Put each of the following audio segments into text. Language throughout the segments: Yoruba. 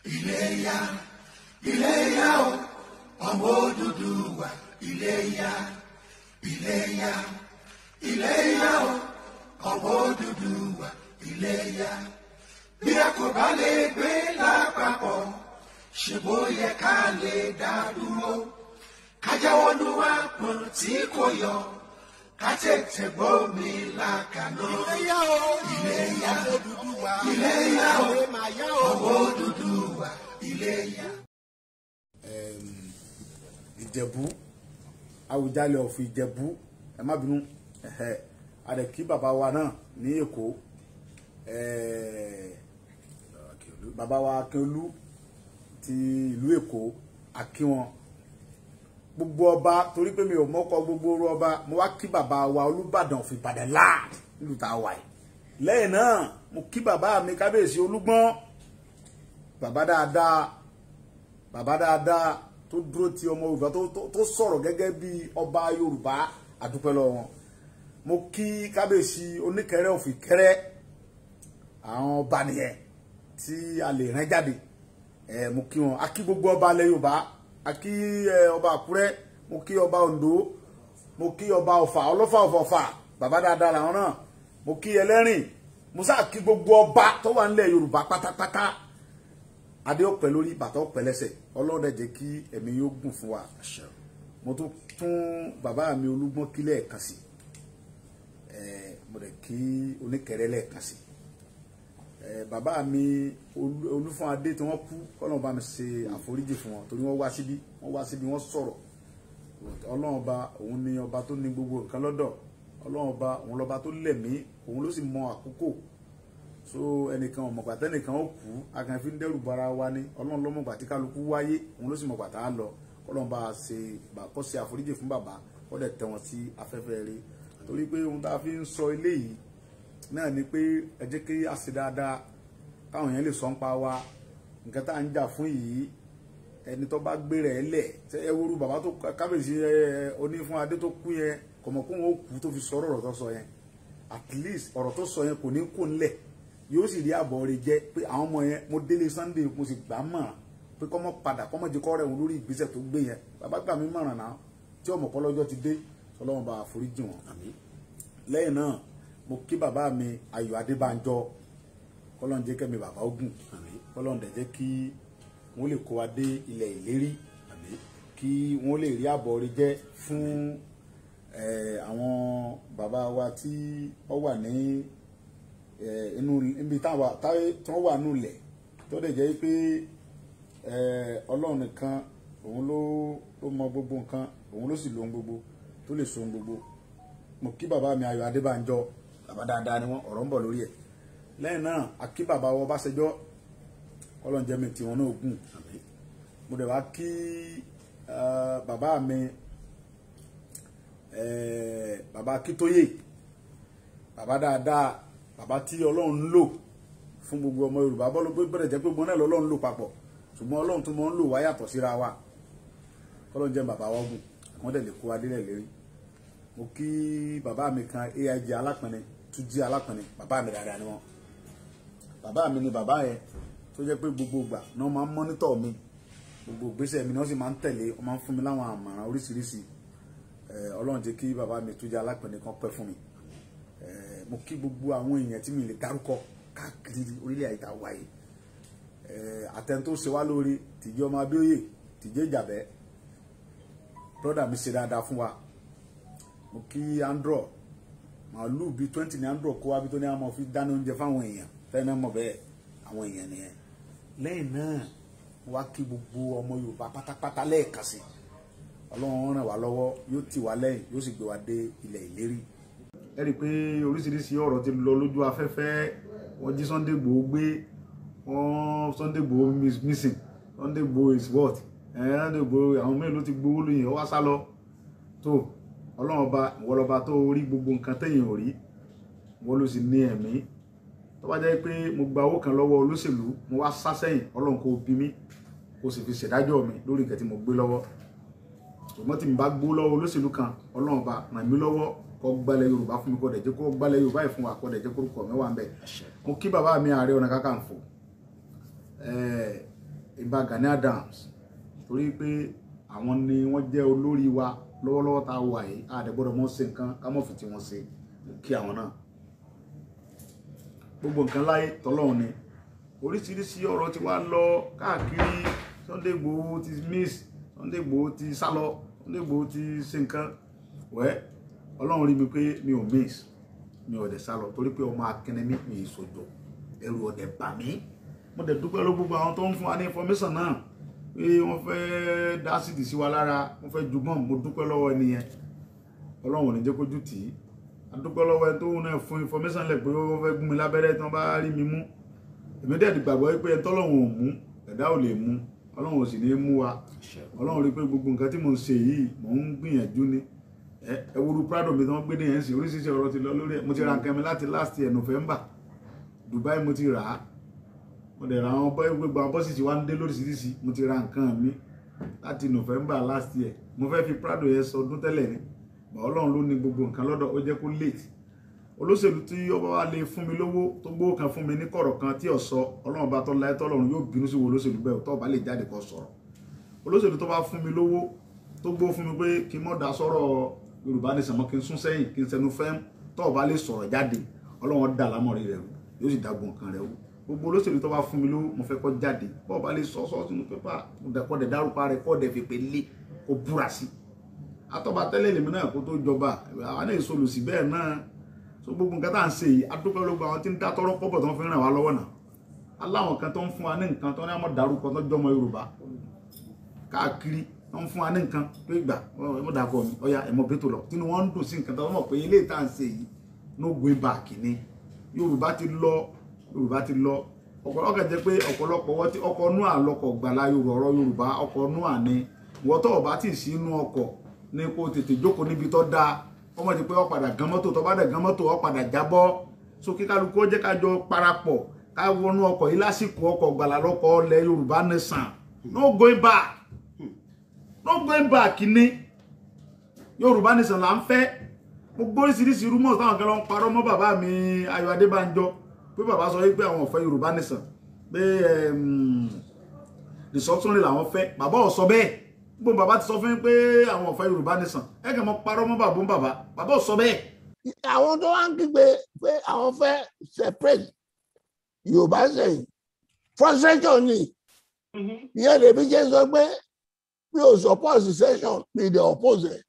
Iléyá, Iléyá o, ọmọ Odùduwà. Iléyá, Iléyá, Iléyá o, ọmọ Odùduwà. Iléyá. Bí a kò bá lè gbé lápapọ̀, ṣe bó yẹ ká lè dá dúró. Ká jáwọ́ nú àpọ̀n tí kò yọ, ká tètè gbómi lákàná. Iléyá o, Iléyá, Iléyá o, ọmọ Odùduwà. Iléyá. Ìjẹ̀bú, Àwùjalẹ̀ of Ìjẹ̀bú, ẹ má bínú, àdẹ̀kí bàbá wa náà ní Èkó, bàbá wa Akínolú ti ìlú Èkó, akí wọn. Gbogbo ọba, torí pé mi ò mọ́kọ gbogbo orú ọba, mo wá kí bàbá wa Olúbàdàn of Ìbàdàn láà nílùú tá a wà yìí. Lẹ́yìn náà, mo kí bàbá mi Kábíyèsí Olúgbọ́n, bàbá dáadáa tó dúró ti ọmọ Yorùbá tó sọ̀rọ̀ gẹ́gẹ́ bí ọba Yorùbá, àdúpẹ́ lọ́wọ́ wọn. Mo kí Kábíyèsí Oníkẹrẹ of Ìkẹrẹ, àwọn ọba nìyẹn tí a lè rán jáde. Mo kí wọn, a kí gbogbo ọba ilẹ̀ Yorùbá, a kí ọba Àkúrẹ́, mo kí ọba Oǹdó, mo kí ọba Ọ̀fà, Ọlọ́fà of Ọ̀fà, bàbá dáadáa làwọn náà. Mo kí Ẹlẹ́rìn, mo sá kí gbogbo ọba tó wà nílẹ̀ Yorùbá pátápátá. Adé ọ̀pẹ lórí, bàtà ọ̀pẹ lẹ́sẹ̀, Ọlọ́run dẹ̀ jẹ́ kí ẹ̀mí yóò gùn fún wa. Mo tún bàbá mi Olúgbọ́n kí lẹ́ẹ̀kan sí, mo dẹ̀ kí Oníkẹrẹ lẹ́ẹ̀kan sí. Bàbá mi Olúfúnadé tí wọ́n kú, Ọlọ́run bá mi ṣe àforíjì fún wọn, torí wọ́n wá síbí wọ́n sọ̀rọ̀. Ọlọ́run ọba òun ni ọba tó ní gbogbo nǹkan lọ́dọ̀, Ọlọ́run ọba òun lọ́ba tó lẹ̀mí, òun ló sì mọ àkókò. So ẹnìkan ọmọgbà tẹnìkan ó kú, akàn fi ń dẹ́rù bara wa ní, Ọlọ́run ló mọ̀gbà tí kálukú wáyé, òun ló sì mọ̀gbà tá a lọ. Ọlọ́run bá ṣe àforíjì fún bàbá, ó dẹ̀ tẹ́ wọn sí afẹ́fẹ́ rere. Torí pé ohun tá a fi ń sọ eléyìí náà ni pé ẹ jẹ́ kí a ṣe dáadáa, káwọn èèyàn lè sọ ń pa wa. Nǹkan tá à ń jà fún yìí, ẹni tó bá gbé rẹ̀ lẹ̀, ẹ wúru bàbá tó Kábíyèsí Onífúnadé tó kú yẹn, kò mọ̀ pé wọn ó kú tó fi sọ̀rọ̀ ọ̀rọ̀ tó sọ yẹn. At least ọ̀rọ̀ tó sọ yẹn kò ní kó ńlẹ̀, yóò sì rí àbọ̀ rẹ̀ jẹ́ pé àwọn ọmọ yẹn, mo délé Sunday mo sì gbà mọ̀ràn pé kọ́mọ padà kọ́mọ jẹ́ kọ́ rẹ̀ wọn lórí ìgbésẹ̀ tó gbé yẹn. Bàbá gbà mí mọ̀ràn náà tí ọmọ pọ́lọ́jọ́ ti dé, Ọlọ́run bá foríjì wọn. Lẹ́yìn náà, mo kí bàbá mi Ayọ̀ Adébánjọ, Ọlọ́run jẹ́ kẹ́mi bàbá ogun, Ọlọ́run dẹ̀ jẹ́ kí wọ́n lè kó wa dé ilẹ̀ ìlérí, kí wọ́n lè rí àbọ̀ rẹ̀ jẹ́ fún àwọn bàbá wa tí wọ́n wà ní inú ibi tí wọ́n wà nulẹ̀, tó dẹ̀ jẹ́ pé Ọlọ́run nìkan òun ló mọ gbogbo nǹkan, òun ló sì lo ohun gbogbo, tó lè so ohun gbogbo. Mo kí bàbá mi Ayọ̀ Adébánjọ, bàbá dáadáa ni wọ́n, ọ̀rọ̀ ń bọ̀ lórí ẹ̀. Lẹ́yìn náà, a kí bàbá wa Ọbásanjọ́, Ọlọ́run jẹ́ mi tí wọn náà gùn. Mo dẹ̀ wá kí bàbá mi bàbá Akíntóyè, bàbá dáadáa, bàbá tí Ọlọ́run ń lò fún gbogbo ọmọ Yorùbá. Bọ́lú pé bẹ̀rẹ̀ jẹ́ pé gbogbo náà lọ́lọ́run lò papọ̀, ṣùgbọ́n Ọlọ́run tún mọ́ ń lò wá yàtọ̀ síra wa. Ọlọ́run jẹ́ bàbá wa gùn, wọ́n dẹ̀ lè kó adélẹ̀ lérí. Mo kí bàbá mi kan AIG Alápẹ̀nẹ, Túnjí Alápẹ̀nẹ, bàbá mi dáadáa ni wọ́n. Bàbá mi ni bàbá yẹn tó jẹ́ pé gbogbo ìgbà náà máa ń mọ́nítọ̀ mi, gbogbo ìgbésẹ̀ mi náà sì máa ń tẹ̀lé, wọ́n máa ń fún mi láwọn àmọ̀ràn oríṣiríṣi. Ọlọ́run jẹ́ kí bàbá mi Túnjí Alápẹ̀nẹ kan pẹ́ fún mi. Mo kí gbogbo àwọn èèyàn tí mi lè dárúkọ káàkiri orílẹ̀ ayé tá a wáyé. Àtẹn tó ṣe wá lórí Tìjẹ́ ọmọ Abíóyè, Tìjẹ́ Ìjàbẹ́, brọ́dà mi ṣe dáadáa fún wa. Mo kí Andro, màálù bíi 20 ní Andro kó wá bí tó ní àmọ́ fi dáná oúnjẹ fáwọn èèyàn, fẹ́ẹ́ náà mọ̀ bẹ́ẹ̀ àwọn èèyàn nìyẹn. Lẹ́yìn náà, mo wá kí gbogbo ọmọ Yorùbá pátápátá lẹ́ẹ̀kan sí. Ọlọ́run ràn wá lọ́wọ́, yóò tì wá lẹ́yìn, yóò sì gbé wa dé ilẹ̀ ìlérí. Ẹ rí i pé oríṣiríṣi ọ̀rọ̀ ti lọ lójú afẹ́fẹ́. Wọ́n jí Sunday Igboho gbé, wọ́n Sunday Igboho missing, Sunday Igboho is what? Sunday Igboho àwọn mélòó ti gbowó lóyìn, ó wá sá lọ. Tó Ọlọ́run ọba, ìwọ lọba tó rí gbogbo nǹkan tẹ̀yìn ò rí, wọ́n ló sì ní ẹ̀mí. Tó bá jẹ́ pé mo gba owó kan lọ́wọ́ olóṣèlú, mo wá sá sẹ́yìn, Ọlọ́run kò bí mi, kò sì fi ṣèdájọ́ mi lórí nǹkan tí mo gbé lọ́wọ́. Ṣùgbọ́n tí mo bá gbó lọ́wọ́ olóṣèlú kan, Ọlọ́run ọba ràn mí lọ́wọ́, kó gbálẹ̀ Yorùbá fún mi, kó dẹ̀ jẹ́ kó gbálẹ̀ Yorùbá yìí fún wa, kó dẹ̀ jẹ́ kó rúkọ mi wà ń bẹ̀. Mo kí bàbá mi Ààrẹ Ọ̀nà Kakanfò, Ìbà Gani Adams torí pé àwọn ni wọ́n jẹ́ olórí wa lọ́wọ́lọ́wọ́ tá a wà yìí àdẹ́gbọ́dọ̀ mọ́ ṣe nǹkan ká mọ́ fi tí wọ́n ṣe kí àwọn náà gbogbo nǹkan láyé tọ́lọ́run ni oríṣiríṣi ọ̀rọ̀ ti wá lọ káàkiri Sunday Igboho ti miss Sunday Igboho ti sálọ Sunday Igboho ti ṣe nǹkan wẹ́ Ọlọ́run rí mi pé mi ò miss mi ò dẹ̀ sálọ torí pé ọmọ akẹ́ni mi ìṣòjò ẹrù ọ̀dẹ̀ bà mí mo dẹ̀ dúpẹ́ lọ gbogbo àwọn tó ń fún wa ní information náà pé wọ́n fẹ́ dá sídìí sí wa lára wọ́n fẹ́ jùmọ̀ mo dúpẹ́ lọ́wọ́ ẹni yẹn Ọlọ́run ò ní jẹ́ kójú tì í a dúpẹ́ lọ́wọ́ ẹni tó náà fún information lẹ̀ pé wọ́n fẹ́ gún mi lábẹ́rẹ́ tí wọ́n bá rí mi mú èmi dẹ̀ gbàgbọ́ pé ẹni tọ́lọ́run ò mú ẹ̀dá ò lè mú Ọlọ́run ò sì ní mú wa Ọlọ́run rí pé gbogbo nǹkan tí mo ń ṣe yìí mò ń gbìyànjú ni ẹwúrú Prado mi tí wọ́n gbé dé yẹn sí oríṣiríṣi ọ̀rọ̀ ti lọ lórí ẹ̀ mo ti ra nǹkan mi láti last year November Dubai mo ti rà á mo dẹ̀ ra àwọn gbogbo àwọn bọ́sì tí wá ń dé lóríṣiríṣi mo ti ra nǹkan mi láti November last year mo fẹ́ fi Prado yẹn sọdún tẹ́lẹ̀ ni Ọlọ́run ló ní gbogbo nǹkan lọ́dọ̀ ó jẹ́ kó late olóṣèlú tí ọba wa lè fún mi lówó tó gbówó kan fún mi ní kọ̀rọ̀ kan tí ọ̀sọ́ Ọlọ́run bá tọ́ láyé tọ́lọ́run yóò bínú sí wo olóṣèlú bẹ́ẹ̀ tó bá lè jáde kó sọ̀rọ̀ olóṣèlú tó bá fún mi lówó tó gbówó fún mi pé kí n mọ̀ dá sọ̀rọ̀ Yorùbá ní sàmọ́ kí n sún sẹ́yìn kí n sẹnu fẹ́ tó bá lè sọ̀rọ̀ jáde Ọlọ́run dá lámọ̀rí rẹ̀ yóò sì dá gbọ̀n kan rẹ̀ wò gbogbo olóṣèlú tó bá fún mi lówó mo fẹ́ kó jáde bó bá lè sọ sínú pépà kó dẹ̀ dárúkọ rẹ̀ kó dẹ̀ fi pé lé kó búra sí atọ́ba tẹ́lẹ̀ lèmi náà kó tó jọba àwọn náà èso lòsì bẹ́ẹ̀ náà so gbogbo nǹkan tá à ń ṣe yìí adúpẹ́ lógún àwọn tí ń dá tọrọ pọ́pọ̀ tó ń fi ràn wá lọ́wọ́ náà aláwọn kan tó ń fún wa ní nǹkan tó ní àmọ́ dárúkọ tó jọmọ Yorùbá káàkiri tó ń fún wa ní nǹkan pé gbà ẹmọ́ dàkọ mi ọya ẹmọ bẹ́tò lọ tí wọ́n ń dùn sí nǹkan tó mọ̀ pé ilé tá à ń ṣe yìí no going back ni Yorùbá ti lọ ọ̀pọ̀lọpọ̀ jẹ́ pé ọ̀pọ̀lọpọ̀ wọ́n ti ọkọ̀ nú àlọ́kọ̀ gbàlá Yorùbá ọkọ̀ nú àní wọ́n tó ọ̀bá tì sí inú ọkọ̀ ní kó tètè jókòó níbi tó dáa ọmọ ti pé ó padà gan mọ́tò tó bá dẹ̀ gan mọ́tò ó padà jábọ́ so kí kálukú ó jẹ́ ká jọ parapọ̀ ká wọnú ọkọ̀ yìí lásìkò ọkọ̀ gbàlà lọ́kọ̀ ọlẹ̀ Yorùbá nation no going back ní Yorùbá nation là ń fẹ́ mo gbóríṣiríṣi rumors táwọn kan lọ ń parọ́ mọ́ bàbá mi Ayọ̀ Adébánjọ pé bàbá sọ wípé àwọn ò fẹ́ Yorùbá nation pé restructuring làwọn fẹ́ bàbá ò sọ bẹ́ẹ̀ gbogbo bàbá ti sọ fún pé àwọn ò fẹ́ Yorùbá nation ẹ kàn mọ́ parọ́ mọ́ bàbá ò sọ bẹ́ẹ̀. àwọn tó wá ń kígbe pé àwọn fẹ́ separate Yorùbá sẹ́yìn frustration ni ìyẹn lèmi jẹ́ sọ pé mi ò support secession mi dey oppose ẹ̀.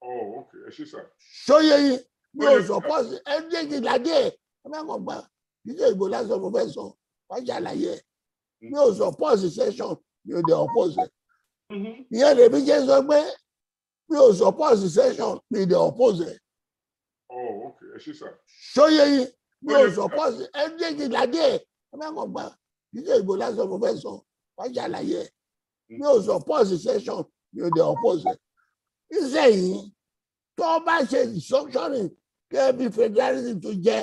Oh, okay. Ẹ ṣé sà. Ṣóyè yìí mi ò support ẹ̀ẹ́dẹ́gì ládé ẹ̀ ẹ̀mẹ́kọ̀ gbà jíjẹ́ ìbò lásán mo fẹ́ sọ wọ́n ṣàlàyé ẹ̀ mi ò support secession mi ò dey oppose ẹ̀. ìyẹn lèmi jẹ́ sọ pé mi ò support secession mi dey oppose ẹ̀. Oh, okay. Ẹ ṣé sà. Ṣóyè yìí mi ò support ẹ̀ẹ́dẹ́gì ládé ẹ̀ ẹ̀mẹ́kọ̀ gbà jíjẹ́ ìbò lásán mo fẹ́ sọ wọ́n ṣàlàyé ẹ̀ mi ò support secession mi ò dey oppose ẹ̀. Ìsẹ̀yìn tó bá ṣe restructuring kẹ́ẹ̀bí federalism tó jẹ́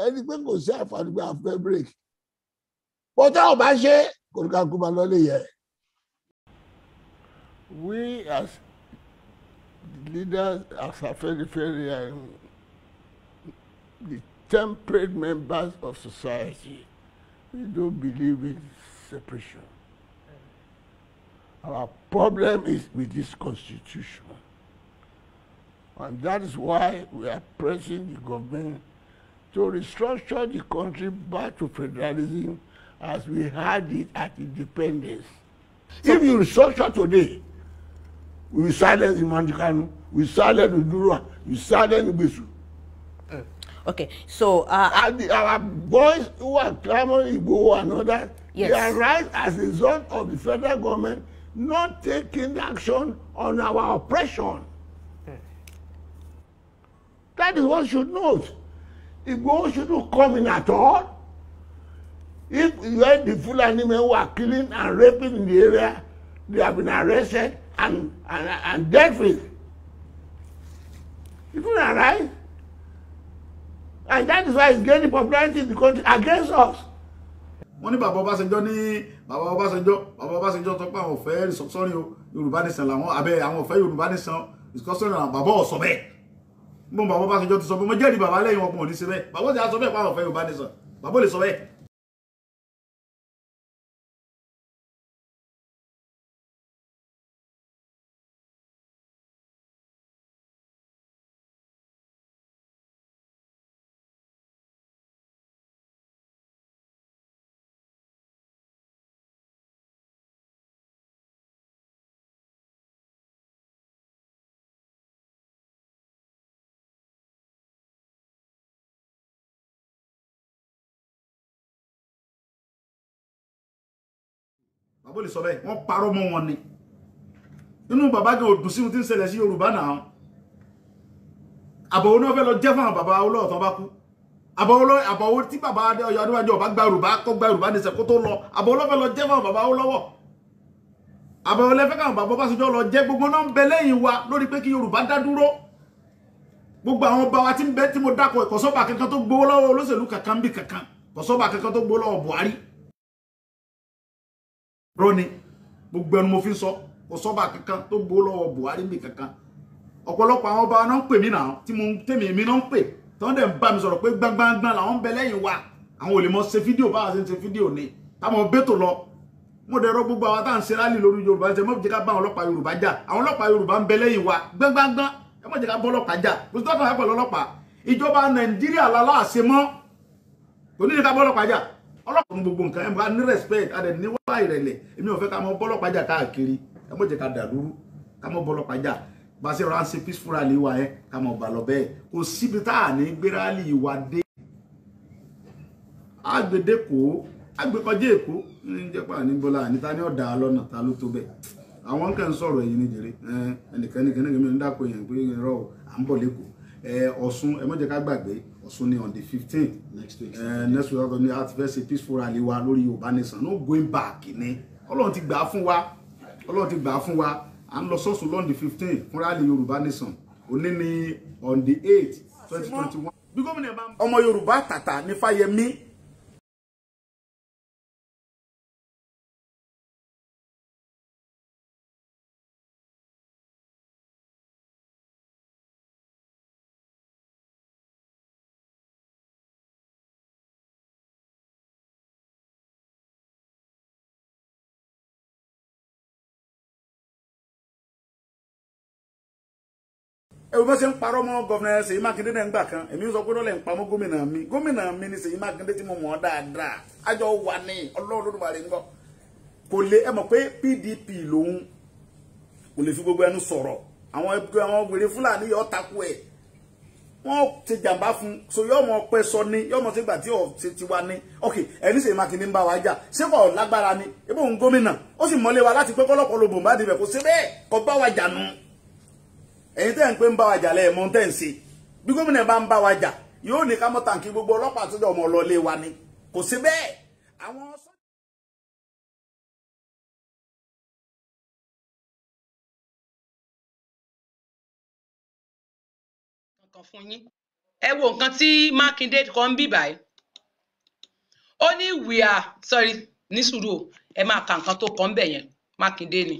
ẹni pé kò sí àǹfààní pé àfẹ́ break bọ́tá ọba ṣe kò ní ká kó máa lọ lè yẹ. We as leaders as Afenifere and the temperate members of society, we don't believe in separation. Our problem is with this constitution. And that is why we are pressing the government to restructure the country back to federalism as we had it at independence. If you restructure today, we will silence Nnamdi Kanu, we will silence Udurua, we will silence Igbesu. Okay, so our boys who are clamoring Igboho and all that, yes, they are right as a result of the federal government not taking action on our oppression. That is what you should note. Igboho shouldn't come in at all. If you had the Fulani men who are killing and raping in the area, they have been arrested and dealt with. It wouldn't arise. And that is why it's gaining popularity in the country against us. wọ́n ní bàbá Ọbásanjọ́ tó pé àwọn ò fẹ́ restructuring Yorùbá nation làwọn abẹ́ àwọn ò fẹ́ Yorùbá nation restructuring àwọn bàbá ò sọ bẹ́ẹ̀ gbọ́n bàbá Ọbásanjọ́ ti sọ pé mo jẹ́rìí bàbá lẹ́yìn wọn kò ní ṣe bẹ́ẹ̀ bàbá ó ti sọ bẹ́ẹ̀ pé àwọn ò fẹ́ Yorùbá nation bàbá ò lè sọ bẹ́ẹ̀ bàbá ò lè sọ bẹ́ẹ̀ wọ́n parọ́ mọ́ wọn ni inú bàbá gan òdùn sí ohun tí ń ṣẹlẹ̀ sí Yorùbá náà àbọ̀wọ́ náà fẹ́ lọ jẹ́ fún àwọn bàbá Awólọ́wọ̀ tó bá kú àbọ̀wọ́ tí bàbá Adéwájú ọba gba Yorùbá kó gba Yorùbá nìṣẹ́ kó tó lọ àbọ̀wọ́ náà fẹ́ lọ jẹ́ fún àwọn bàbá Awólọ́wọ̀ àbọ̀wọ́ lẹ́fẹ́ káwọn bàbá Ọbásanjọ́ lọ jẹ́ gbogbo náà ń bẹ lẹ́yìn wa lórí pé kí Yorùbá dá dúró gbogbo àwọn ọba wa tí ń bẹ tí mo dákọ̀ ìkọ̀sọ́bà kankan tó gbowó lọ́wọ́ olóṣèlú kankan bí kankan kọ̀sọ́bà kankan tó gbowó lọ́wọ́ Buhari rọ́ni gbogbo ẹnu mo fi sọ kọ̀sọ́bà kankan tó gbowó lọ́wọ́ Buhari bí kankan ọ̀pọ̀lọpọ̀ àwọn ọba náà ń pè mí náà tí mo tèmi èmi náà ń pè tí wọ́n dẹ̀ ń bá mi sọ̀rọ̀ pé gbangban làwọn ń bẹ lẹ́yìn wa àwọn ò lè mọ ṣe fídíò báwa ṣe ń ṣe fídíò ni táwọn bẹ́tò lọ mo dẹ̀ rọ gbogbo àwọn tá à ń ṣe rálì lórí Yorùbá ṣe mọ́ jẹ́ ká bá àwọn ọlọ́pàá Yorùbá jà àwọn ọlọ́pàá Yorùbá ń bẹ lẹ́yìn wa gbangban ẹ mọ́ jẹ́ ká bọ́ ọlọ́pàá jà kò sí tọ́ka pẹ̀lú ọlọ́pàá ìjọba Nàìjíríà láláàṣẹ mọ́ kò ní ká bọ́ ọlọ́pàá jà ọlọ́pàá ní gbogbo nǹkan ẹ̀ mọ́ ní respect adẹ̀ ní wá ìrẹ̀lẹ̀ èmi ò fẹ́ ká mọ́ bọ́ ọlọ́pàá jà káàkiri ẹ mọ́ jẹ́ ká dàlúrú ká mọ́ bọ́ ọlọ́pàá jà bá ṣe rọra ń ṣe peaceful rally wa ẹ ká mọ́ bà lọ bẹ́ẹ̀ kò síbi tá à ní gbé rally wa dé àgbèdéko àgbèkọjá Èkó ní jẹ́pà ní bọ́lá níta ní ọ̀dà lọ́nà ta ló tó bẹ́ẹ̀ àwọn kan ń sọ̀rọ̀ èyí ní jèrè ẹnìkan mi ń dákọ̀ yẹn pé irọ́ à ń bọ̀ lẹ́kọ̀ọ́ Ọ̀ṣun ẹ má jẹ́ ká gbàgbé Ọ̀ṣun ní on the 15th next week ní a ti fẹ́ ṣe peaceful rally wa lórí Yorùbá Nation no going back ni Ọlọ́run ti gbà á fún wa à ń lọ sọ́sùn lọ́n the 15th fún rally Yorùbá Nation òní ní on the 8th 2021 bí gómìnà bá ọmọ Yorùbá tàtà ní Fáyẹmí ẹ̀rù bá ṣe ń parọ́ mọ́ gọ́vnà Ṣèyí Mákindé náà ń gbà kan èmi ń sọ pé lọ́lẹ̀ ń pamọ́ gómìnà mi ni Ṣèyí Mákindé tí mo mọ̀ ọ́ dáadáa àjọ wà ní Ọlọ́run Olódùmarè ń gbọ́ kò lè ẹ mọ̀ pé PDP lòun kò lè fi gbogbo ẹnu sọ̀rọ̀ àwọn wèrè Fúlàní yọ takú ẹ̀ wọ́n ti jàǹbá fún so yọ ọmọ ọpẹ sọ ni yọ ọmọ tí gbà tí ọ̀ ti wá ní ok ẹni Ṣèyí Mákindé ń bá wa jà ṣé kò lágbára ni ebó òun gómìnà ó sì mọ́lé wa láti pé kọ́lọ́pọ̀ lo bòǹbá dibẹ̀ kò sí bẹ́ẹ̀ kò bá wa jà nù ẹ̀yin tẹ́ ń pé ń bá wa jà lẹ́ẹ̀ mọ́ tẹ́ ń ṣe bí gómìnà bá ń bá wa jà yóò ní ká mọ́ tàǹkì gbogbo ọlọ́pàá tó jọ ọmọ ọlọ́lé wa ni kò sí bẹ́ẹ̀ àwọn kan fún yín ẹ wo nǹkan tí Mákindé kan ń bì báyìí ó ní ní sùúrù ẹ máa ka nǹkan tó kọ ń bẹ̀ yẹn Mákindé ni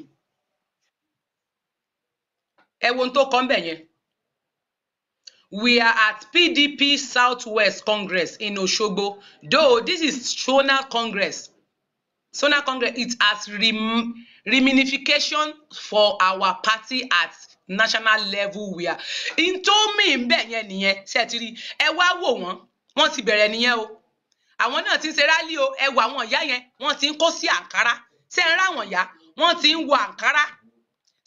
ẹ wo ohun tó kọ ń bẹ̀ yẹn we are at PDP Southwest Congress in Osogbo though this is Zonal Congress it has reunification for our party at national level we are into me ń bẹ̀ yẹn nìyẹn ṣe ti rí ẹ wá wò wọ́n ti bẹ̀rẹ̀ nìyẹn o àwọn náà ti ń ṣe rálí o ẹ wo àwọn ìyá yẹn wọ́n ti ń kó sí àǹkárá ṣe ń ráwọn ìyá wọ́n ti ń wọ àǹkárá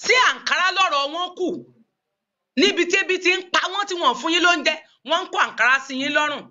sí àǹkárá lọ́rọ̀ wọn kù níbi tí ebi ti ń pa wọ́n tí wọ́n fún yín lóúnjẹ wọ́n ń kó àǹkárá sí yín lọ́rùn.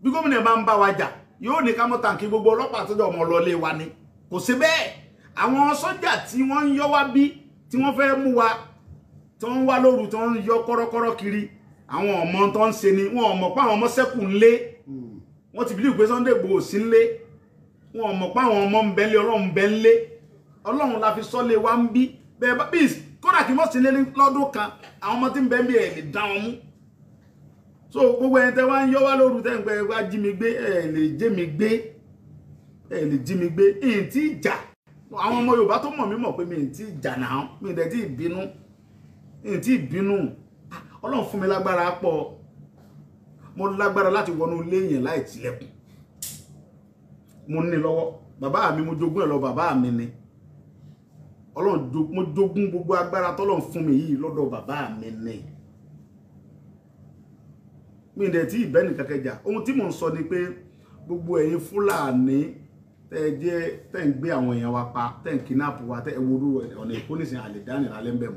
bí gómìnà bá ń bá wa jà yóò ní ká mọ́ tàǹkì gbogbo ọlọ́pàá tó jọ ọmọ ọlọ́lé wa ni kò sí bẹ́ẹ̀ àwọn sọ́jà tí wọ́n ń yọ wá bí tí wọ́n fẹ́ mú wa tí wọ́n ń wá lóru tí wọ́n ń yọ kọ́rọ́kọ́rọ́ kiri àwọn ọmọ tó ń ṣe ni wọn ò mọ̀ pé àwọn ọmọ sẹ́kù ńlé wọ́n ti believe pé Sunday Igboho sí ńlé wọn ò mọ̀ pé àwọn ọmọ ń bẹ ńlé Ọlọ́run bẹ ńlé Ọlọ́run la fi sọ́lé wa ń bí bẹ́ẹ̀ bá bí kódà kí mọ́ sí ńlé lọ́dún kan àwọn ọmọ tí ń bẹ ń bí ẹ̀ lè dá wọn mú so gbogbo ẹni tẹ́ wá ń yọ wá lóru tẹ́ ń pẹ́ wá jí mi gbé ẹ̀ lè jí mi gbé ìyìn tí ìjà àwọn ọmọ Yorùbá tó mọ̀ mí mọ̀ pé mi ì tí jà náà mi ì dẹ̀ tí bínú mi ì tí bínú Ọlọ́run fún mi lágbára pọ̀ mo lágbára láti wọnú ilé yẹn láì tilẹ̀kùn mo ní lọ́wọ́ bàbá mi mo jogún ẹ̀ lọ bàbá mi ni Ọlọ́run mo jogún gbogbo agbára tọ́lọ́run fún mi yìí lọ́dọ̀ bàbá mi ni mi dẹ̀ tí ìbẹ́ nìkan kẹjà ohun tí mò ń sọ ni pé gbogbo ẹ̀yin Fúlàní tẹ́ ń gbé àwọn èèyàn wa pa tẹ́ ń kidnap wa tẹ́ ewúrú ọ̀nà ìkónísìn àlèdánì lálẹ́ ń bẹ̀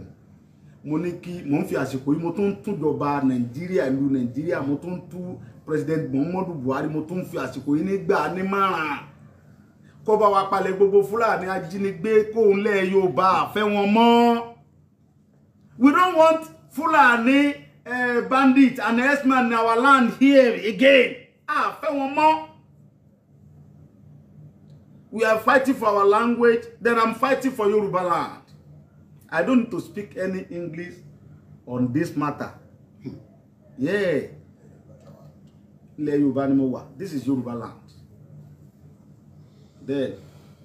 mo ní kí mo ń fi àsìkò yìí mo tún túnjọba Nàìjíríà ìlú Nàìjíríà mo tún tú President Muhammadu Buhari mo tún fi àsìkò yìí nígbà nímọ̀ràn kó bá wa palẹ̀ gbogbo Fúlàní ajínigbé kóun lẹ̀ Yorùbá fẹ́ wọn mọ́. We don't want Fulani bandits and herdsmen in our land here again. Fẹ́ wọn mọ́. We are fighting for our language, then I'm fighting for Yoruba land. I don't need to speak any English on this matter. Yeah. Ilẹ̀ Yorùbá ni mo wà. This is Yoruba land. Then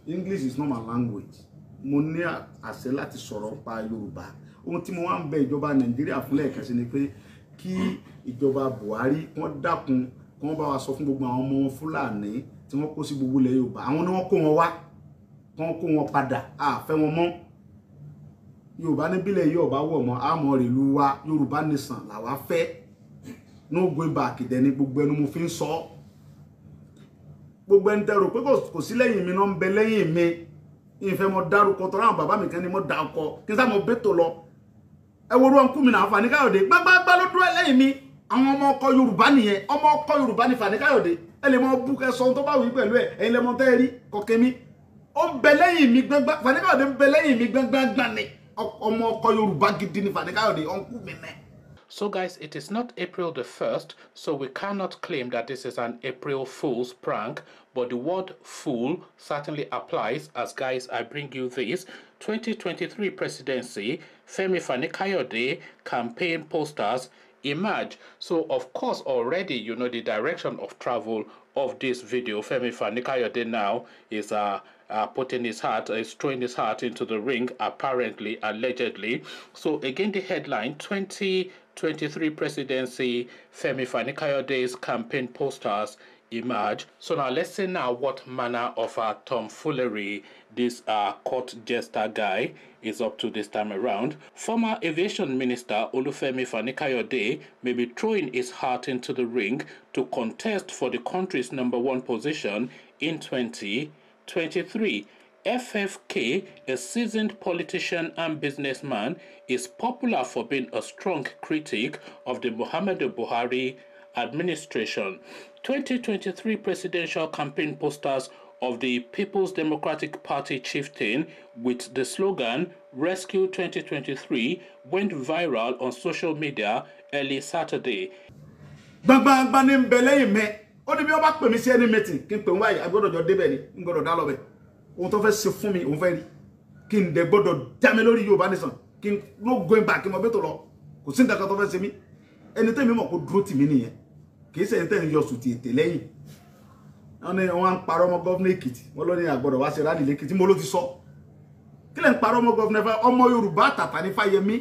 English is not my language. Mo ní àṣẹ láti sọ̀rọ̀ pa Yorùbá. Ohun tí mo wá ń bẹ ìjọba Nàìjíríà fún lẹ́ẹ̀kan sí ni pé kí ìjọba Buhari wọ́n dákun kí wọ́n bá wa sọ fún gbogbo àwọn ọmọ Fúlàní tí wọ́n kó sí gbogbo ilẹ̀ Yorùbá. Àwọn ni wọ́n kó wọn wá. Wọ́n kó wọn padà. Fẹ́ wọn mọ́. Yorùbá ní bílẹ̀ Yorùbá wọ̀ mọ́ àmọ́ ìlú wa Yorùbá nìsan làwa fẹ́. No going back dẹni gbogbo ẹnu mo fi ń sọ. Gbogbo ẹni tẹ́ rò pé kò sí lẹ́yìn mi náà ń bẹ lẹ́yìn mi. Ìfẹ́ mo dárúkọ tọ́ra àwọn bàbá mi kan ni mo dá ọkọ kí n sá mo bẹ́tò lọ. Ẹ wo ruwan kú mi náà Fani Káyọ̀dé gbágbágbá ló dúró lẹ́yìn mi. Àwọn ọmọ ọkọ Yorùbá nìyẹn ọmọ ọkọ Yorùbá ni Fani Káyọ̀dé. Ẹ lè mọ bú kẹ sọ tó bá wí pẹ̀lú ẹ̀ ẹ̀yin lẹ mọ tẹ́ rí kọ̀kẹ́ mi. Ó ń bẹ lẹ́yìn mi gbágbá Fani Káyọ̀dé ń bẹ lẹ́yìn mi gbágbágbá ni. Ọmọ ọkọ Yorùbá gidi ni Fani Káyọ̀dé ọ̀nkú mi nẹ. So guys, it is not April the 1st, so we cannot claim that this is an April Fool's prank, but the word fool certainly applies as, guys, I bring you this 2023 presidency, Femi Fani-Kayode campaign posters emerge. So of course already you know the direction of travel of this video. Femi Fani-Kayode now is putting his heart, is throwing his heart into the ring, apparently, allegedly. So again, the headline, 2023 presidency, Femi Fani-Kayode's campaign posters emerge. So now let's see now what manner of tomfoolery this court jester guy is up to this time around. Former aviation minister Olufemi Fani-Kayode may be throwing his heart into the ring to contest for the country's #1 position in 2023. FFK, a seasoned politician and businessman, is popular for being a strong critic of the Muhammadu Buhari administration. 2023 presidential campaign posters of the People's Democratic Party chieftain with the slogan Rescue 2023 went viral on social media early Saturday. Gbangba ni mbele ime. Ó ní bí ó bá pè mí sí any meeting kí n pè wá agbọ́dọ̀ jọ débẹ̀ ni n gbọ́dọ̀ dá lọ bẹ̀. Ohun tó fẹ́ ṣe fún mi òun fẹ́ rí. Kí n dẹ̀ gbọ́dọ̀ já mi lórí Yorùbá nìsan. Kí n no going back kí mo beto lọ. Kò sí nǹkan kan tó fẹ́ ṣe mí. Ẹni tẹ́ mi mọ̀ kó dúró tì mí nìyẹn. Kì í ṣe ẹni tẹ́ ń yọ sùtì ètè lẹ́yìn. Wọ́n ní wọ́n ń parọ́ mọ́ gọ́vnà Èkìtì. Wọ́n ló ní àgbọ̀dọ̀ wá ṣe rálì lẹ́kìtì mo ló ti sọ. Kí lẹ̀ ń parọ́ mọ́ gọ́vnà Fáyẹmí ọmọ Yorùbá tàtà ní Fáyẹmí.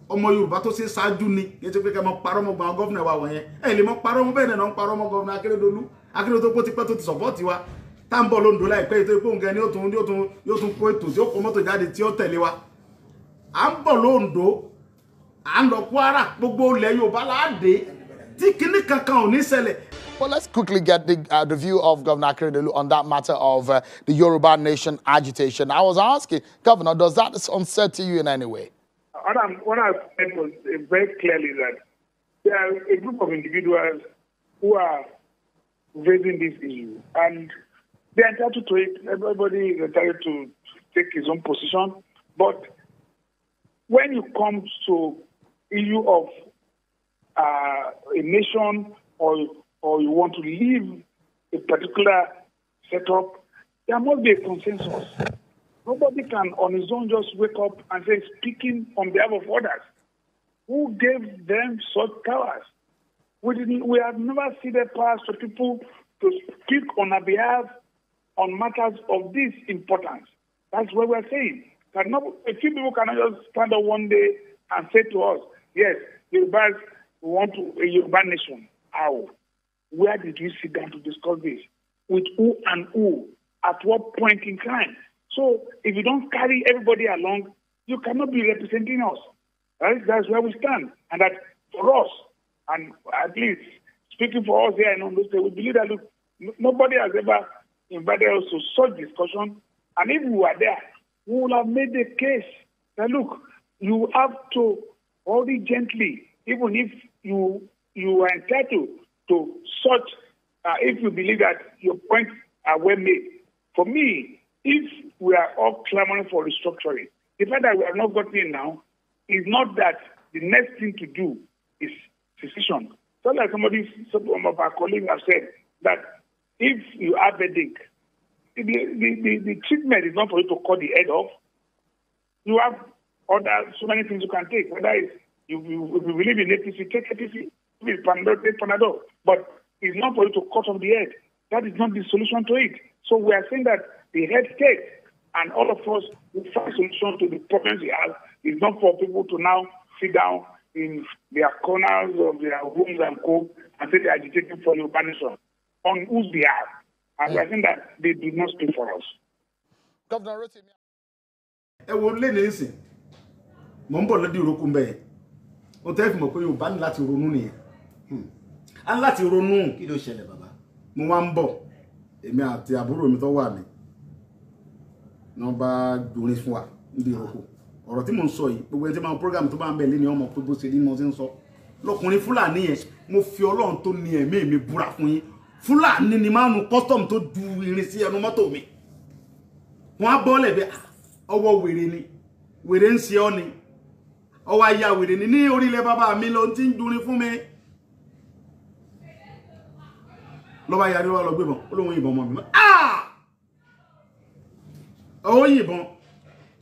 Ọmọ Yorùbá tó ṣe ṣáájú ni kì í ṣe pé kẹ́ mọ́ parọ́ mọ́ gbọ́n gọ́vnà wa wọ̀nyẹn. Ẹ lè mọ́ parọ́ mọ́ bẹ́ẹ̀ náà ń parọ́ mọ́ gọ́vnà Akérédolú tó ti pẹ́ tó ti support wa. Tá ń bọ̀ lóńdó láìpẹ́ ètò ìpò nǹkan ni yóò tún kó ètò tí ó kó mọ́tò jáde tí ó tẹ̀lé wa. À ń bọ̀ lóńdó, à ń lọ Kwara, gbogbo ilẹ̀ Yorùbá láàdé tí kinní kankan ò ní ṣẹlẹ̀. Well, let's quickly get the view of Governor Akeredolu on that matter of the Yoruba Nation agitation. I was asking, Governor, does that unsettle you in any way? What I said was very clearly that there are a group of individuals who are raising this issue, and they're entitled to it. Everybody is entitled to take his own position. But when it comes to issue of a nation or you want to leave a particular setup, there must be a consensus. Nobody can on his own just wake up and say, speaking on behalf of others. Who gave them such powers? We have never ceded powers to people to speak on our behalf on matters of this importance. That's what we're saying. That not, a few people cannot just stand up one day and say to us, yes, Yorubas want a Yoruba nation. How? Where did you sit down to discuss this? With who and who? At what point in time? So if you don't carry everybody along, you cannot be representing us. Right? That's where we stand. And that for us, and at least speaking for us here in Ondo State, we believe that look, nobody has ever invited us to such discussion. And if we were there, we would have made the case that look, you have to hold it gently, even if you are entitled to such, if you believe that your points are well made. For me, if we are all clamoring for restructuring, the fact that we have not gotten it now is not that the next thing to do is secession. So like some of our colleagues have said, that if you have a headache, the treatment is not for you to cut the head off. You have so many things you can take. Whether it's, you believe in APC, take APC. If it's Panadol, take Panadol. But it's not for you to cut off the head. That is not the solution to it. So we are saying that the head state and all of us will find solution to the problems we have. It's not for people to now sit down in their corners of their rooms and co and say they are agitating for Yoruba nation on whose behalf. And we are saying that they do not speak for us. Governor Rotimi. Ẹ wo lé ní ìsìn mo ń bọ̀ lọ́dí ìrókù mbẹ́ yẹn o tẹ́ fi mọ̀ pé Yorùbá ní láti ronú nìyẹn a ní láti ronú kí ló ṣẹlẹ̀ bàbá mo wá ń bọ̀ èmi àti àbúrò mi tó wà mí náà bá dorin fún wa níbi ìrókù ọ̀rọ̀ tí mo ń sọ yìí gbogbo ẹni tí máa program tó bá ń bẹ̀ lé ní ọmọ pé bó ṣe ní mo ti ń sọ lọkùnrin Fúlàní yẹn mo fi Ọlọ́run tó ní ẹ̀mí mi búra fún yín Fúlàní ni máa nu custom tó du irin sí ẹnu mọ́tò mi wọ́n á bọ́lẹ̀ bẹ́ ọwọ́ wèrè ni wèrè ń ṣe ọ́ ni ọwọ́ aya wèrè ni ní orílẹ̀ bàbá mi ló ti ń durin fún mi lọ́ba yarí wá lọ gbébọn ó lóun yìnbọn mọ́ mi ó yìnbọn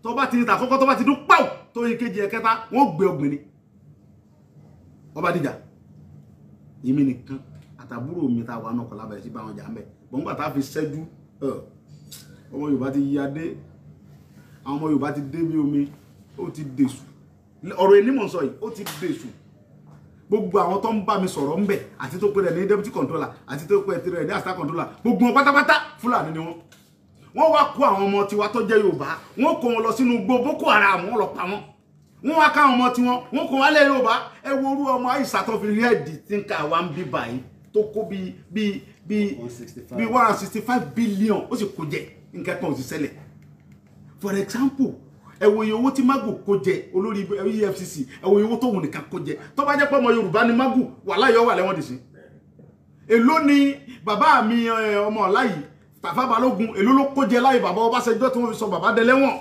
tó bá ti ní tàkọ́kọ́ tó bá ti dún pàù tó yí kejì ẹ̀kẹta wọ́n gbé ọgbìn ni ọba dìjà yìí nìkan àtàbúrò mi ta wà náà kọ̀ lábẹ̀rẹ̀ sí bá wọn jà ń bẹ̀ bọ́ngbà tá fi ṣẹ́jú ọmọ Yorùbá ti yí adé àwọn ọmọ Yorùbá ti dé bí omi ó ti dèṣù ọ̀rọ̀ ẹni mò ń sọ yìí ó ti dèṣù gbogbo àwọn tó ń bá mi sọ̀rọ̀ ń bẹ̀ àti tó pé rẹ̀ ní deputy controller àti tó pé rẹ̀ ní assistant controller gbogbo wọn pátápátá Fúlàní ni wọ́n wá kó àwọn ọmọ tiwa tó jẹ́ Yorùbá wọ́n kó wọn lọ sínú igbó Boko Haram wọ́n lọ pa wọ́n wá ká àwọn ọmọ tiwọn wọ́n kó wọn lé Yorùbá ẹ wo orú ọmọ Àìsà tó fi rí ẹ̀dì tí ń ka wa ń bí báyìí tó kó bí 165 billion ó sì kó jẹ nǹkan kan ò sì ṣẹlẹ̀ for example ẹ wo iye owó tí Magu kó jẹ olórí EFCC ẹ wo iye owó tó wù nìkan kó jẹ tó bá jẹ́ pé ọmọ Yorùbá ni Magu wà láyọ̀ wà lẹ́wọ̀n dì sí èló ni bàbá mi ọmọ ọ̀la yìí Tafa Balógun èló ló kó jẹ láyé bàbá Ọbásanjọ́ tí wọ́n fi sọ bàbá dẹlẹ́wọ̀n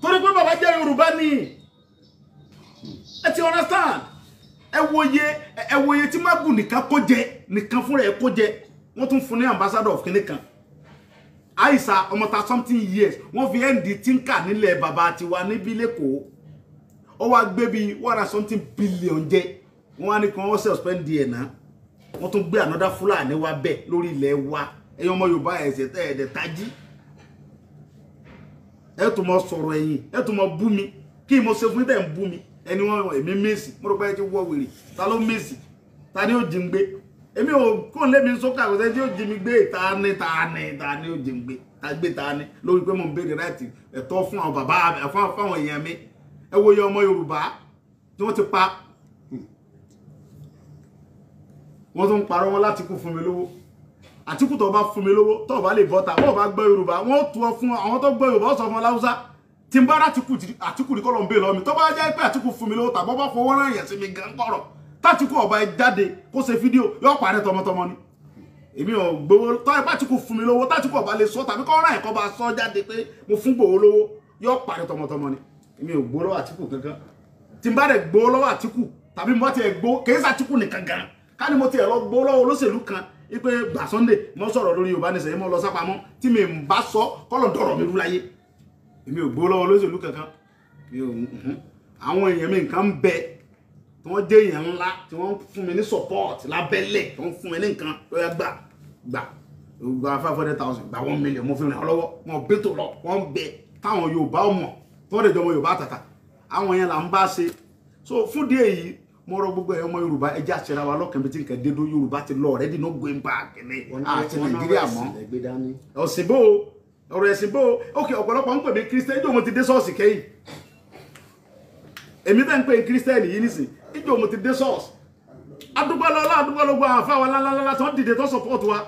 torí pé bàbá jẹ́ Yorùbá ni ẹ ti understand ẹ wo iye tí Magu nìkan kó jẹ nìkan fúnra ẹ̀ kó jẹ wọ́n tún fún ní ambassador of kìnìkan Àìsà ọmọ ta something years wọ́n fi ẹ̀ǹdì tínkà nílẹ̀ bàbá tiwa níbí lẹ́kọ̀ọ́ ó wá gbé bí 100 billion jẹ wọ́n wá ní kí wọ́n suspend ẹ̀ náà wọ́n tún gbé another Fúlàní wá bẹ̀ lórí ilẹ̀ wa ẹ̀yin ọmọ Yorùbá ẹ̀sẹ̀ tẹ́ ẹ̀dẹ̀ tají ẹ̀ tún mọ sọ̀rọ̀ ẹ̀yìn ẹ̀ tún mọ bú mi kí mo ṣe fún tẹ̀ ń bú mi ẹni wọn èmi Messi mo rò pé ẹ ti wọ́ wèrè ta ló Messi ta ni ó jí ń gbé èmi ò kó lé mi sókè àkọsẹ́ tí ó jí mi gbé ta ni ó jí ń gbé ta gbé ta ni lórí pé mo ń béèrè láti ẹ̀tọ́ fún àwọn bàbá fún àwọn èèyàn mi ẹ wo iye ọmọ Yorùbá tí wọ́n ti pa wọ́n tún parọ́ wọn láti kú fún mi lówó Àtíkù tó bá fún mi lówó tó bá lè bọ́ta wọ́n bá gbọ́ Yorùbá wọ́n tú ọ fún àwọn tó gbọ́ Yorùbá sọ fún Láúsá tí n bá rà Àtíkù ní kọ́lọ̀ ń bè lọ mi tó bá jẹ́ pé Àtíkù fún mi lówó tàbọ́ bá fọwọ́ rán èèyàn sí mi gan kọ̀rọ̀ tàtíkù ọba ẹ jáde kó ṣe fídíò yóò parẹ́ tọmọtọmọ ni èmi ò gbowó tó ẹ Àtíkù fún mi lówó tàtíkù ọba lè sọ tàbí kọ́ rán ẹ̀kọ́ bá sọ jáde pé mo fún gbowó lówó yóò parẹ́ tọmọtọmọ ni èmi ò gbowó lọ́wọ́ Àtíkù kankan tí n bá dẹ̀ gbowó lọ́wọ́ Àtíkù tàbí mo ti ẹ̀ gbowó kèé sàtíkù nìkan gan ká ní mo ti ẹ̀ lọ gbowó lọ́wọ́ olóṣèlú kan ipe gbà Sunday mo sọ̀rọ̀ lórí Yorùbá Nation yìí mo lọ sápamọ́ tí mi ń bá sọ kọ́lọ̀ dọ̀rọ̀ mi rú láyé èmi ò gbowó lọ́wọ́ olóṣèlú kankan àwọn èèyàn mi nǹkan ń bẹ tí wọ́n jẹ́ èèyàn ńlá tí wọ́n fún mi ní support lábẹ́lẹ̀ tí wọ́n fún mi ní nǹkan ló yá gbà gba 500,000 gba 1 million mo fi ràn lọ́wọ́ wọn bẹ́tò lọ wọ́n bẹ táwọn Yorùbá ọmọ tó lè jọmọ Yorùbá tàtà àwọn yẹn là ń bá ṣe so fún díẹ̀ yìí mo rọ gbogbo ọmọ Yorùbá ẹ jẹ́ àṣẹra wa lọ́kàn bí tí nǹkan dédó Yorùbá ti lọ already no going back ní àti Nàìjíríà mọ́ ọ̀sìnbó ọ̀rọ̀ ẹ̀sìnbó ok ọ̀pọ̀lọpọ̀ ń pè mí Christian ìjọ mo ti dé ṣọ́ọ̀ṣì kẹ́yìn èmi tẹ́ ń pè Christian yìí nísìn ìjọ mo ti dé ṣọ́ọ̀ṣì adúgbò lọ́gbọ́ àwọn afáwa lálálálá tó ń dìde tó support wa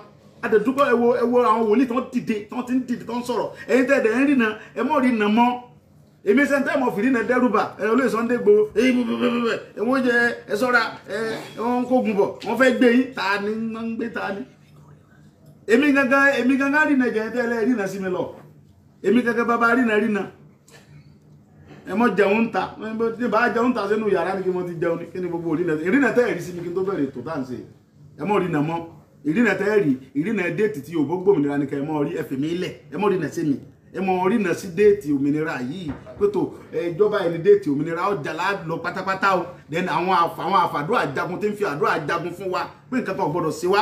adẹ̀dúgbò ẹwọ àwọn wòlíì tó ń dìde tó ń dìde tó ń sọ̀rọ̀ ẹ̀yin tẹ́ẹ̀dẹ̀ ń rìnà ẹ mọ́ rìnà mọ́ èmi sẹ́ńtẹ́ mọ̀ fìdí náà dẹ́rùbà olóyè Sunday Igboho ẹ̀wọ̀n jẹ ẹ sọ́ra wọ́n kógun bọ̀ wọ́n fẹ́ gbé yín ta ni wọ́n ń gbé ta ni èmi gangan rìnà jẹ́ tẹ́lẹ̀ rìnà sí mi lọ èmi gangan bàbá rìnà ẹ mọ jẹun ta bá jẹun ta sínú yàrá ni kí mo ti jẹun kí ni gbogbo ìrìnà tẹ́ rí sí mi kí n tó bẹ̀rẹ̀ tó tá ń ṣe ẹ mọ rìnà mọ́ ìrìnà tẹ́ rí ìrìnà déètì tí òbó gbòmìnira ni kẹ́ ẹ mọ rí ẹfẹ̀ mi lẹ̀ ẹ mọ rìnà sí mi ẹ mọ rìnà sí déètì òmìnira yìí pẹ̀tọ̀ ìjọba ẹni déètì òmìnira ọjà lọ pátápátá o then àwọn àfàdúrà jagun tí ń fi àdúrà jagun fún wa pé nǹkan kan gbọdọ̀ sí wa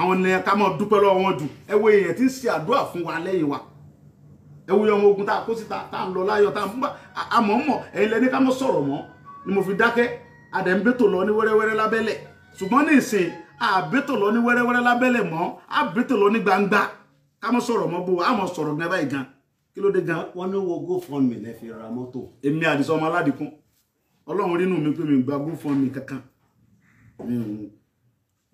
àwọn ni ká mọ dúpẹ́ lọ́wọ́ wọn jù ẹ wo èèyàn tí ń ṣe àdúrà fún wa lẹ́yìn wa ẹ wo ọmọ ogun tá a kó síta tá a ń lọ láyọ̀ tá a ń bá àmọ́mọ́ ẹ̀yin lẹ́ni ká mọ́ sọ̀rọ̀ mọ́ ni mo fi dákẹ́ adẹ̀ ń bẹ́tò lọ ní wẹ́rẹ́wẹ́rẹ́ lábẹ́lẹ̀ ṣùgbọ́n ní ìsìn àbẹ́tò lọ ní wẹ́rẹ́wẹ́rẹ́ lábẹ́lẹ̀ mọ́ àbẹ́tò lọ ní gbangba ká mọ́ sọ̀rọ̀ mọ́ bó a mọ́ sọ̀rọ̀ gan báyìí gan kí ló dé gan. wọ́n ní wo GoFundMe lẹ fi ra mọ́tò. èmi Àdìsá ọmọ Aládìkún Ọlọ́run rínú mi pé mi gba GoFundMe kankan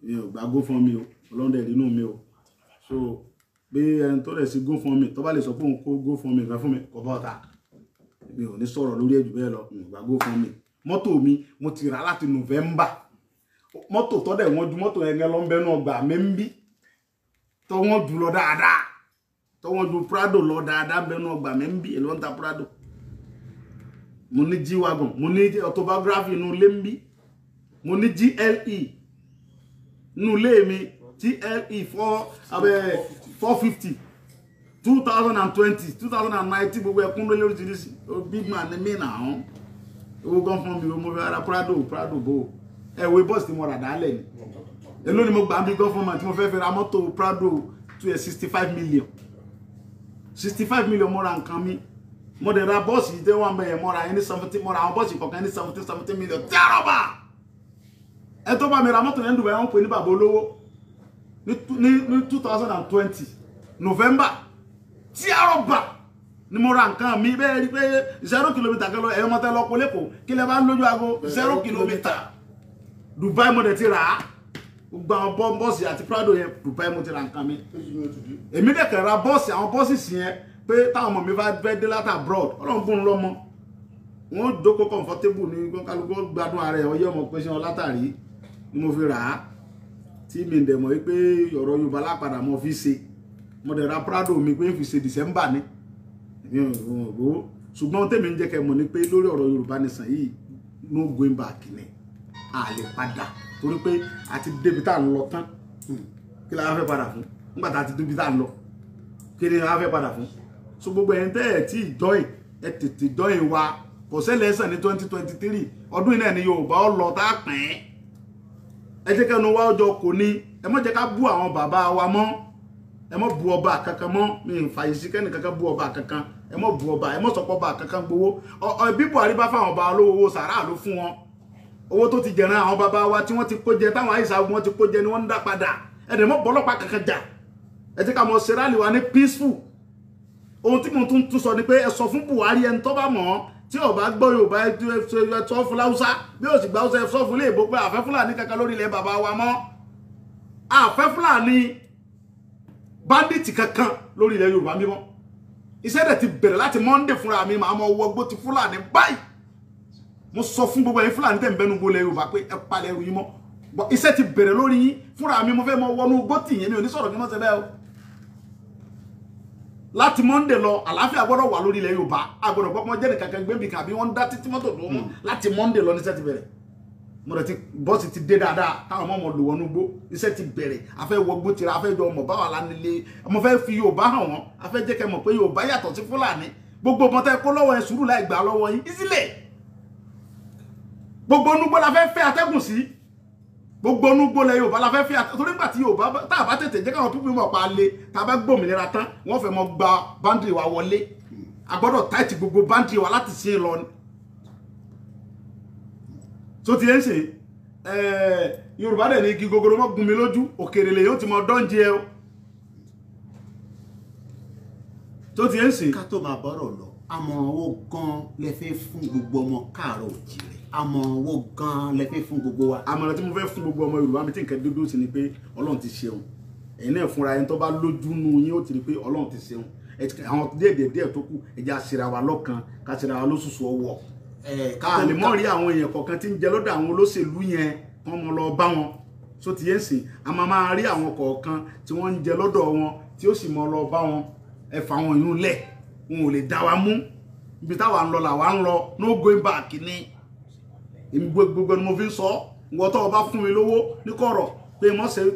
mi ò gba GoFundMe o Ọlọ́run dẹ̀ rínú mi o so bí ẹni tó rẹ̀ sí GoFundMe tó bá lè sọ pé òun kó GoFundMe kan fún mi kò bá ọ̀tá mi ò ní sọ̀rọ̀ lórí ẹ̀jù bẹ́ẹ̀ lọ ìgbà GoFundMe mọ́tò mi mo ti rà láti November mọ́tò tó dẹ̀ wọ́n ju mọ́tò yẹn lọ ń bẹ́nu ọgbà mi ń bí tó wọ́n jù lọ dáadáa tó wọ́n ju Prado lọ dáadáa bẹ́nu ọgbà mi ń bí èlò ń ta Prado mo ní G-Wagon mo ní autobiography inú ilé ń bí mo ní GLE inú ilé mi GLE 450 2020 2019 gbogbo ẹkún lórí oríṣiríṣi big man ni mí náà hàn owó gan fún mi mo fi ara Prado bò ẹwé bọ́ọ̀sì tí mo rà dálẹ̀ ni èló ni mo gbà bí gan fún mi tí mo fẹ́ fi ra mọ́tò Prado tó yẹ 65 million 65 million mo ra nǹkan mi mo dẹ̀ ra bọ́ọ̀sì tí wọ́n bẹ̀yẹ̀ mo ra ẹni 70 mo ra àwọn bọ́ọ̀sì kọ̀ọ̀kan ní 70 million tí a rọ̀bà ẹ tó bá mi ra mọ́tò yẹn dùbẹ̀ wọ́n pè ní bàbá olówó ní 2020 November tí a rọ̀bà ni mo ra nǹkan mi bẹ́ẹ̀ rí pé 0 kìlómítà kẹlọ ẹ̀yọ́ mọ́tẹ́ lọ kólẹ́kọ̀ọ́ kí lẹ bá ń lójú aago 0 kìlómítà Dubai mo dẹ̀ ti rà á gbogbo àwọn bọ́ọ̀sì àti Prado yẹn Dubai mo ti ra nǹkan mi èmi dẹ̀ kẹ̀ ra bọ́ọ̀sì àwọn bọ́ọ̀sì yẹn pé táwọn ọmọ mi bá fẹ́ dé láti abroad Ọlọ́run bùn lọ́mọ wọn jókòó comfortable ní kálukú gbádùn ara ẹ̀ ọyẹ́ ọmọ pẹ́sẹ́ wọn látàrí ni mo fi rà á tí mi dẹ̀ mọ̀ wípé ọ̀rọ̀ Yorùbá lápadà mo fi ṣe mo dẹ̀ ra Prado mi pé fi ṣe December ni ṣùgbọ́n tèmi ń jẹ́ kẹ́ mọ̀ ní pé lórí ọ̀rọ̀ Yorùbá nìsàn yìí no going back ni a lè padà torí pé a ti débi tá à ń lọ tán kí la fẹ́ padà fún nígbà tá a ti débi tá à ń lọ kí ni la fẹ́ padà fún so gbogbo ẹ̀yin tẹ́ ẹ̀ tí join ẹ tètè join wa kò ṣẹlẹ̀ ẹ̀sán ní 2023 ọdún iná ni Yorùbá ó lọ tá a pín ẹ jẹ́ kẹ́nu wá ọjọ́ kò ní ẹ má jẹ́ ká bú àwọn bàbá wa mọ́ ẹ má bú ọba kankan mọ́ mi ń fàyè sí kẹ́ni kankan bú ọba kankan ẹ má bú ọba ẹ má sọpọ̀ ọba kankan gbowó bí Buhari bá fáwọn ọba olówó owó sàrà ló fún wọn owó tó ti jẹran àwọn bàbá wa tí wọ́n ti kó jẹ táwọn àìsàn wọn ti kó jẹ ni wọ́n ń dá padà ẹ dẹ̀ mọ́ bọ́lọ́pàá kankan jà ẹ jẹ́ ká mọ̀ ṣe rálì wa ní peaceful ohun tí mo tún sọ ni pé ẹ sọ fún Buhari ẹni tó bá mọ̀ tí ò bá gbọ́ Yorùbá ẹ sọ fún Láúsá bí ó sì gbà Haúsá ẹ sọ fún léèbó pé àfẹ́ Fúlàní kankan lórí ilẹ̀ bàbá wa mọ́ àfẹ́ Fúlàní bandits kankan lórí ilẹ̀ Yorùbá mímọ́ iṣẹ́ dẹ̀ ti bẹ̀rẹ̀ láti Monday fúnra mi màá mọ wọgbó ti Fúlàní báyìí mo sọ fún gbogbo ẹ̀yin Fúlàní tẹ̀ ń bẹnu gbolẹ̀ Yorùbá pé ẹ palẹ̀ ẹrù yín mọ́ iṣẹ́ ti bẹ̀rẹ̀ lórí yín fúnra mi mo fẹ́ mọ wọnú gbó tì yín mi ò ní sọ̀rọ̀ kí wọ́n ṣe bẹ́ẹ̀ o láti Monday lọ àlàáfíà gbọ́dọ̀ wà lórí ilẹ̀ Yorùbá agbọ́dọ̀ gbọ́pọ̀ jẹ́ nìkan kan gbẹ́bí kan àbí wọ́n dá títí mọ́tò tó mọ́ láti Monday lọ níṣẹ́ ti bẹ̀rẹ̀ mo rẹ̀ ti bọ́ọ̀sì ti dé dáadáa táwọn ọmọ lò wọnú gbó iṣẹ́ ti bẹ̀rẹ̀ afẹ́ wọgbó tira afẹ́ jọ ọmọ báwa lánilé ọmọ fẹ́ fi Yorùbá hàn wọ́n afẹ́ jẹ́ kẹ́ mọ̀ pé Yorùbá yàtọ̀ sí Fúlàní gbogbo ọmọ tẹ́ kó lọ́wọ́ ẹ sùúrù láì gbà lọ́wọ́ yín ìsílẹ̀ gbogbo onúgbó la fẹ́ atẹ́gùn sí gbogbo onúgbó lẹ Yorùbá la fẹ́ fi torí nígbà tí Yorùbá tá a bá tètè jẹ́ káwọn pípín mọ̀ pa lé tá a bá gbòmìnira tán wọ́n fẹ́ mọ gba báńdìrì wa wọlé a gbọ́dọ̀ táìtì gbogbo báńdìrì wa láti ṣe lọ ni tó ti ń ṣe Yorùbá dẹ̀ ní igi gogoro mọ́ gún mi lójú òkèrè lè yóò ti mọ dọ́njẹ ẹ o tó ti ń ṣe. ká tó máa bọ́rọ̀ lọ àmọ̀ràn wo gan lẹ fẹ́ fún gbogbo ọmọ káàárọ̀ oòjíire àmọ̀ràn wo gan lẹ fẹ́ fún gbogbo wa. àmọ̀ràn tí mo fẹ́ fún gbogbo ọmọ Yorùbá mi tí nǹkan dúdú sí ni pé Ọlọ́run ti ṣeun ẹ̀yin náà fúnra ẹni tó bá lójú nú yín ó ti rí pé Ọlọ́run ti ṣeun àwọn díẹ̀ tó kù ẹja ṣera wa lọ́kan ká ṣera wa lóṣooṣù ọwọ́ ká lè mọ̀ rí àwọn èèyàn kọ̀ọ̀kan tí ń jẹ lọ́dọ̀ àwọn olóṣèlú yẹn wọ́n mọ lọ bá wọn so ti yẹn sìn a máa rí àwọn kọ̀ọ̀kan tí wọ́n ń jẹ lọ́dọ̀ wọn tí ó sì mọ lọ bá wọn ẹ fà wọn yún lẹ̀ wọn ò lè dá wa mú ibi táwa ń lọ làwa ń lọ no going back ni èmi gbogbo ni mo fi ń sọ ìwọ tó o bá fún mi lówó ní kọ̀rọ̀ pé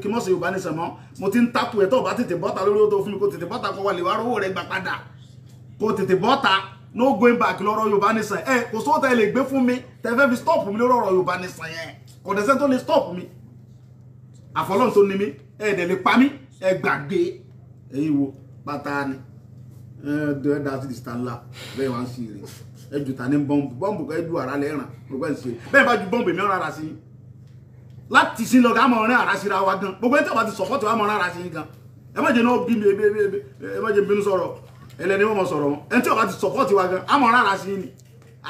kí mọ̀ ṣe Yorùbá Nation mọ́ mo ti ń tápù ẹ̀ tó o bá tètè bọ́ta lórí ó tó fún mi kó tètè bọ́ta kó wà lè wá rówó rẹ̀ gbà padà kó tètè bọ́ta no going back lọ́rọ̀ Yorùbá Nation kò sówó tẹ́ lè gbé fún mi tẹ́ fẹ́ fi stop mi lórí ọ̀rọ̀ Yorùbá Nation yẹn kò dẹ̀ tó lè stop mi àfọlọ́n tó ní mi dẹ̀ lè pa mí gbàgbé ẹ̀yin wo pátá ni dá sí ìsìta ńlá bẹ́ẹ̀ wá ń sí rè ẹjù ta ní bọ́ǹbù ká ẹjù ara lẹ́ràn gbogbo ẹ̀ ń ṣe bẹ́ẹ̀ bá ju bọ́ǹbù èmi ọ̀rọ̀ ara sí láti sí lọ ká mọ̀ ọ̀rẹ́ ara síra wa gan gbogbo ẹ̀ tí a bá ti sọ̀pọ̀tì wa mọ̀ ọ̀rẹ́ ara sí gan ẹ má jẹ́ náà bí mi ẹ má jẹ́ bínú sọ̀rọ̀ ẹlẹ́ni wọ́n mọ̀ sọ̀rọ̀ wọn ẹ̀ tí a bá ti sọ̀pọ̀tì wa gan a mọ̀ ọ̀rẹ́ ara sí ni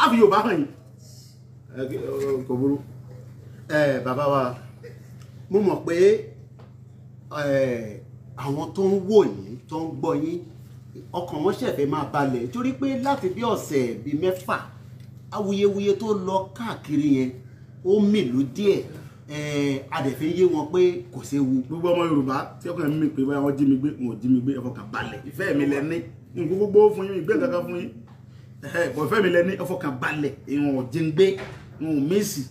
a fi Yorùbá hàn yìí kò burú. bàbá wa mo mọ̀ pé àwọn tó ń wò yín tó ń gbọ́ yín ọkàn wọn ṣẹ̀fẹ̀ máa balẹ̀ torí pé láti bí ọ̀sẹ̀ bíi 6 awuyewuye tó lọ káàkiri yẹn ó mìlú díẹ̀ adẹ̀fẹ́ yé wọn pé kò séwu. gbogbo ọmọ Yorùbá tí ọkùnrin mi pé báyà wọ́n jí mi gbé wọn ò jí mi gbé ẹ fọkàn balẹ̀ ìfẹ́ mi lẹ́ni nǹkan gbogbo fún yín ìgbé kankan fún yín bọ̀ ìfẹ́ mi lẹ́ni ẹ fọkàn balẹ̀ ìwọ̀n ò jí ń gbé ìwọ̀n ò mẹ́sì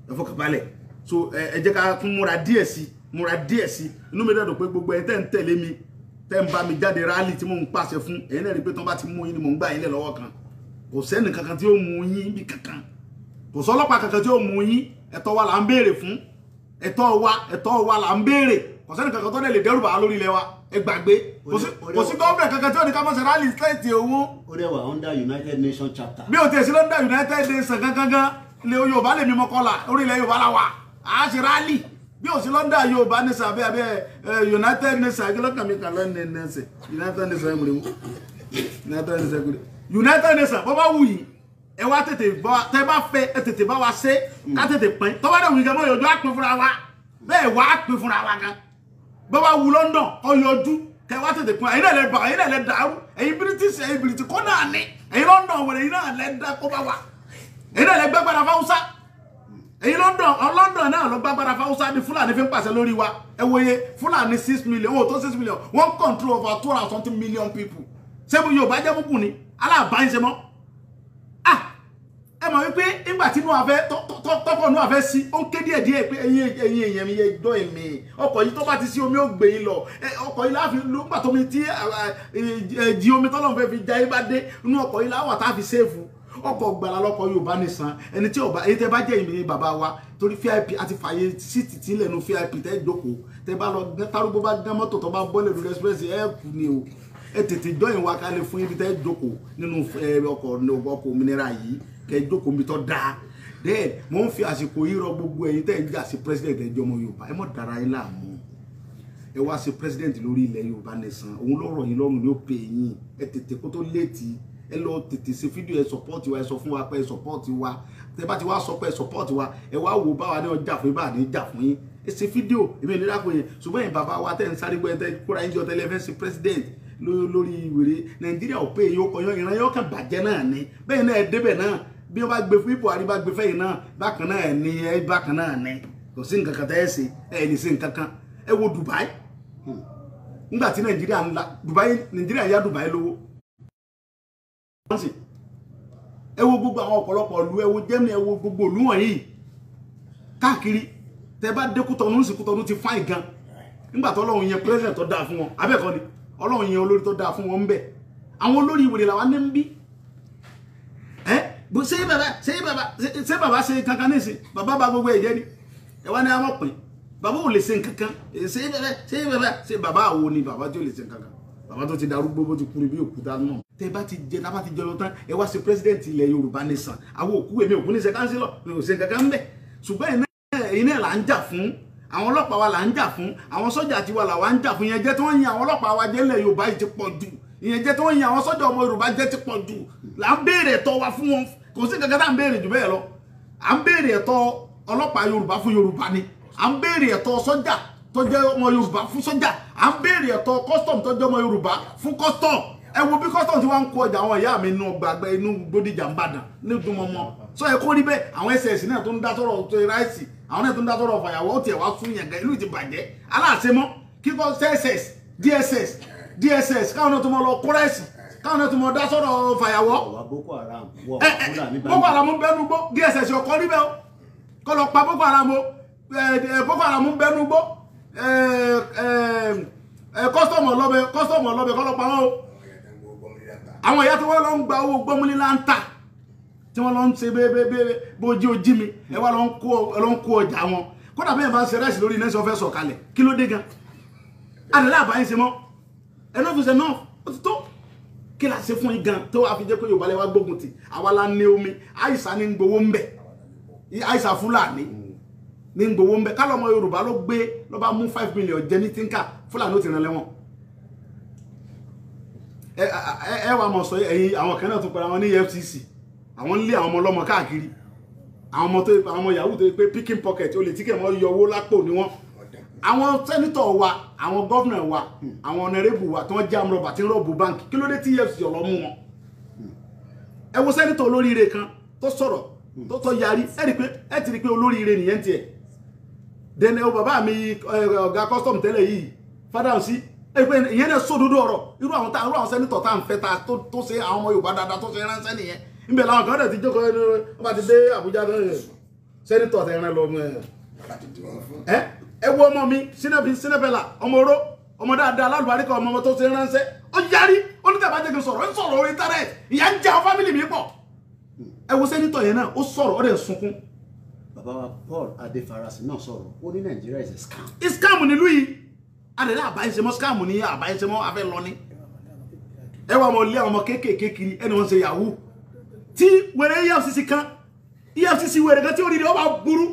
ẹ fọkàn balẹ̀ so ẹ jẹ́ ká tún múra díẹ̀ sí inú mi dẹ́dọ̀ pé gbogbo ẹ̀ tẹ́ ń tẹ̀lé mi tẹ́ ń bá mi jáde rálì tí mò ń pàṣẹ fún ẹ̀yin náà rí pé tán bá ti mú yín ni mò ń gbà yín lẹ̀ lọ́wọ́ kan kò sẹ́ni kankan tí ó mú yín bí kankan kò sọ́lọ́pàá kankan tí ó mú yín ẹ̀tọ́ wa là ń béèrè fún ẹ̀tọ́ wa là ń béèrè kò sẹ́ni kankan tó lè dẹ́rù bá lórí ilẹ̀ wa ẹ gbàgbé kò sí gọ́ọ̀mẹ̀ kankan tí ó ní ká mọ̀ sí rálì state owó. ó dẹ̀ wà under United Nations chapter. bí o tiẹ̀ sí lọ́ndà United Nations gangan ilé Yorùbá lè mímọ́ kọ́là orí ilẹ̀ Yorùbá la wà á ṣe rálì bí o sí lọ́ndà Yorùbá Nation abẹ́ United Nations akílọ́kàn mi kàn lọ́ndà Nation United Nations ẹ̀mùrẹ́mú United Nations bọ́ bá wù yìí ẹ wá tètè bá tẹ bá fẹ́ ẹ tètè bá wa ṣe ká tètè pín tọ́ bá dẹ̀ wù yìí gan mọ́ yọjú á pín fúnra wa bẹ́ẹ̀ wá á pín fúnra wa gan bọ́ bá wù London ọ yọjú kẹ wá tètè pín ẹ̀yin náà lẹ bà ẹ̀yin náà lẹ dàrú ẹ̀yin British ẹ̀yin British kọ́ náà ní ẹ̀yin London wẹ̀rẹ̀ ẹ̀yin náà lẹ dá kó bá wa ẹ̀yin náà lẹ gbẹ́gbẹ́ra fáwùsá èyí London náà lọ gbàgbára fáwọsá ní Fúlàní fi ń pàṣẹ lórí wa ẹ wòye Fúlàní 6 million owó tó 6 million wọ́n control over 200 million people ṣé mo Yorùbá jẹ́ púpù ni aláàbáyé ṣe mọ́ ẹ mọ̀ wípé nígbà tí inú àfẹ́ tọ́kọ̀ inú àfẹ́ sí ó ń ké díẹ̀ pé ẹ̀yin èèyàn mi yẹ gbọ́ èmi ọkọ̀ yìí tó bá ti sí omi ó gbé yín lọ ọkọ̀ yìí láàfin ló ń gbà tómi tí jí omi tọ́lọ́run fẹ́ fi já yín bá dé inú ọkọ̀ yìí láwà tá a fi sèfù ọkọ̀ gbàlà lọ́kọ̀ Yorùbá Nation ẹni tí ọba èyí tẹ́ bá jẹ́ ìmìnira bàbá wa torí VIP àti fàyè síìtì tí lẹ́nu VIP tẹ́ jókòó tẹ́ bá lọ tarúgbó bá gán mọ́tò tó bá bọ́lẹ̀ lórí express kù ni o ẹ tètè jọyìn wa kalẹ̀ fún ibi tẹ́ jókòó nínú ọkọ̀ òmìnira yìí kẹ́ jókòó mi tọ́ dáa dẹ́ẹ̀ mo ń fi àsìkò yìí rọ gbogbo ẹ̀yin tẹ́ jà sí president ẹjọ́ ọmọ Yorùbá ẹ mọ̀ dára yín láàmú ẹ wá sí president lórí ilẹ̀ Yorùbá Nation òun lọ́rọ̀ yín lọ́rùn ló pè yín ẹ tètè kó tó léètì ẹ lọ tètè ṣe fídíò ẹ support wa ẹ sọ fún wa pé ẹ support wa tẹ bá ti wá sọ pé ẹ support wa ẹ wá wo báwa ní ọjà fún ibà ní jà fún yín ẹ ṣe fídíò èmi ní lápò yẹn ṣùgbọ́n yẹn bàbá wa tẹ̀ ń sáré gbọ́ ẹ tẹ́ kóra yín jọ tẹ́lẹ̀ fẹ́ sí president lórí ìwèrè Nàìjíríà ò pé yóò kọyán ìran yóò kàn bàjẹ́ náà ni bẹ́ẹ̀ náà ẹ débẹ̀ náà bí wọ́n bá gbé fún Buhari bá gbé fẹ́yìn náà bákan náà ni ẹ bákan náà ni kò sí nǹkan kan tẹ́ ẹ ṣe ẹ ní sí nǹkan kan ẹ wo Dubai nígbà tí Nàìjíríà yá Dubai lówó ẹ wo gbogbo àwọn ọ̀pọ̀lọpọ̀ ìlú ẹ wo Germany ẹ wo gbogbo ìlú wọ̀nyí káàkiri tẹ bá dé Kútọ̀nù sí Kútọ̀nù ti fáìn gan nígbà tó Ọlọ́run yẹn president tó dáa fún wọn abẹ́ẹ̀kọ́ ni Ọlọ́run yẹn olórí tó dáa fún wọn ń bẹ̀ àwọn olórí ìwèrè làwọn ní ń bí ṣé bàbá ṣe kankan nísìn bàbá bá gbogbo ẹ̀jẹ̀ ni ẹ wá ní àwọn pín bàbá ò lè ṣe nǹkan kan ṣe bàbá àwo ni bàbá tí ò lè ṣe nǹkan kan bàbá tó ti darúgbó bó ti kúrò bí òkúta náà tẹ bá ti jẹ náà bá ti jẹ lọ tán ẹ wá ṣe president ilẹ̀ Yorùbá nation àwọn òkú èmi òkú ní ṣe kánsílọ̀ mi ò ṣe nǹkan kan ń bẹ̀ ṣùgbọ́n ẹ̀yin náà là ń jà fún àwọn ọlọ́pàá wa là ń jà fún àwọn sọ́jà tiwa là wà ń jà fún ìyẹn jẹ́ tí wọ́n yin àwọn ọlọ́pàá wa jẹ́ ilẹ̀ Yorùbá yìí ti pọ̀ jù ìyẹn jẹ́ tí wọ́n yin àwọn sọ́jà ọmọ Yorùbá jẹ́ ti pọ̀ jù là ń béèrè ẹ̀tọ́ wa fún wọn kò sí kankan tá à ń béèrè jù bẹ́ẹ̀ lọ à ń béèrè ẹ̀tọ́ ọlọ́pàá Yorùbá fún Yorùbá ni à ń béèrè ẹ̀tọ́ sọ́jà tó jẹ́ ọmọ Yorùbá fún sọ́jà à ń béèrè ẹ̀tọ́ custom tó jẹ́ ọmọ Yorùbá fún custom ẹ wo bí custom ti wá ń kó ọjà àwọn ìyá mi inú gbàgbé inú Bódìjà ń bàdàn ní ìdúnmọ́mọ́ sọ ẹ kó rí bẹ́ẹ̀ àwọn ss náà tó ń dá sọ̀rọ̀ tó ráìsì àwọn náà tó ń dá sọ̀rọ̀ fàyàwọ́ ó tiẹ̀ wá sún yẹn gan ìlú ti bàjẹ́ aláàṣemọ́ kíkọ́ ss dss káwọn náà tó mọ lọ kó ráìsì káwọn náà tó mọ dá sọ̀rọ̀ fàyàwọ́ Boko Haram Boko Haram ń bẹnu gbó dss ọkọ rí bẹ́ẹ̀ kọ́ lọ pa Boko Haram ń bẹnu gbó kọ́sítọ̀mù ọlọ́bẹ kọ́ lọ pa wọn o àwọn ìyá tí wọ́n lọ ń gba owó gbọ́múlé láńtà tí wọ́n lọ ń ṣe bẹ́ẹ̀ bójú ojí mi ẹ wá lọ ń kó ọjà wọn kódà bẹ́ẹ̀ bá ń ṣe rẹ́sì lórí iná ṣe ọ̀fẹ́ sọ̀kalẹ̀ kí ló dé gan adàlẹ́ àbáyé ṣe mọ́ ẹnu fi ṣe náà ó ti tó kí la ṣe fún yín gan tó wàá fi jẹ́ pé Yorùbá lẹ́wà gbógun tì àwa la ní omi àìsàn ní gbowó ń bẹ̀ àìsàn Fúlàní ní gbowó ń bẹ̀ kálọ̀ ọmọ Yorùbá ló gbé ló bá mú 5 million jẹ ní tínká Fúlàní ó ti rán lẹ́wọ̀n ẹ wà mọ̀ sọ ẹ̀yin àwọn kan náà tún pẹ̀lú àwọn ní EFCC àwọn ń lé àwọn ọmọ ọlọ́mọ káàkiri àwọn ọmọ yahoo tó pé picking pocket ó lè tí kẹ̀ mọ́ yọ owó lápò ní wọn àwọn sẹ́nitọ̀ wa àwọn gọ́vnà wa àwọn ọ̀nẹ́rẹ́bù wa tí wọ́n jẹ́ amúrọ̀bà tí ń rọ̀bù báńkì kí ló dé tí EFCC ọ̀lọ́ mú wọn ẹ wo sẹ́nitọ̀ olóríire kan tó sọ̀rọ̀ tó yarí ẹ ti rí pé olóríire nìyẹn tiẹ̀ dẹ́nẹ́ o bàbá mi ọ̀gá custom tẹ́lẹ̀ yìí Fádáhùnsí ìyẹn náà sódodo ọ̀rọ̀ irú àwọn sẹ́nitọ̀ tá à ń fẹ́ ta tó ṣe àwọn ọmọ Yorùbá dáadáa tó ṣe ránṣẹ́ nìyẹn níbẹ̀ làwọn kan dẹ̀ ti jókòó ẹni wọ́n bá ti dé Àbújá sẹ́nitọ̀ tẹ̀ ẹran lọ ẹ wo ọmọ mi Sinebela ọmọ oró ọmọ dáadáa alálùbáríkà ọmọ tó ṣe ránṣẹ́ ó yarí onítàbá jẹ́ kí n sọ̀rọ̀ ń sọ̀rọ̀ orí internet ìyá ń jẹ́ àwọn fámìlì mi pọ̀ ẹ wo sẹ́nitọ̀ yẹn náà ó sọ̀rọ̀ ó dẹ̀ sunkún. bàbá wa Paul Adéfarasí náà sọ̀rọ̀ ó ní Nàìjíríà is a scam. scam nílùú yìí adẹ̀dẹ̀ àbáyéṣemọ́ scam ní àbáyéṣemọ́ afẹ́ lọ ní ẹ wà mọ̀ lé àwọn ọmọ kéékèèké kiri ẹni wọ́n ṣe yahoo tí wèrè EFCC kan EFCC wèrè kan tí ó rí ọ bá burú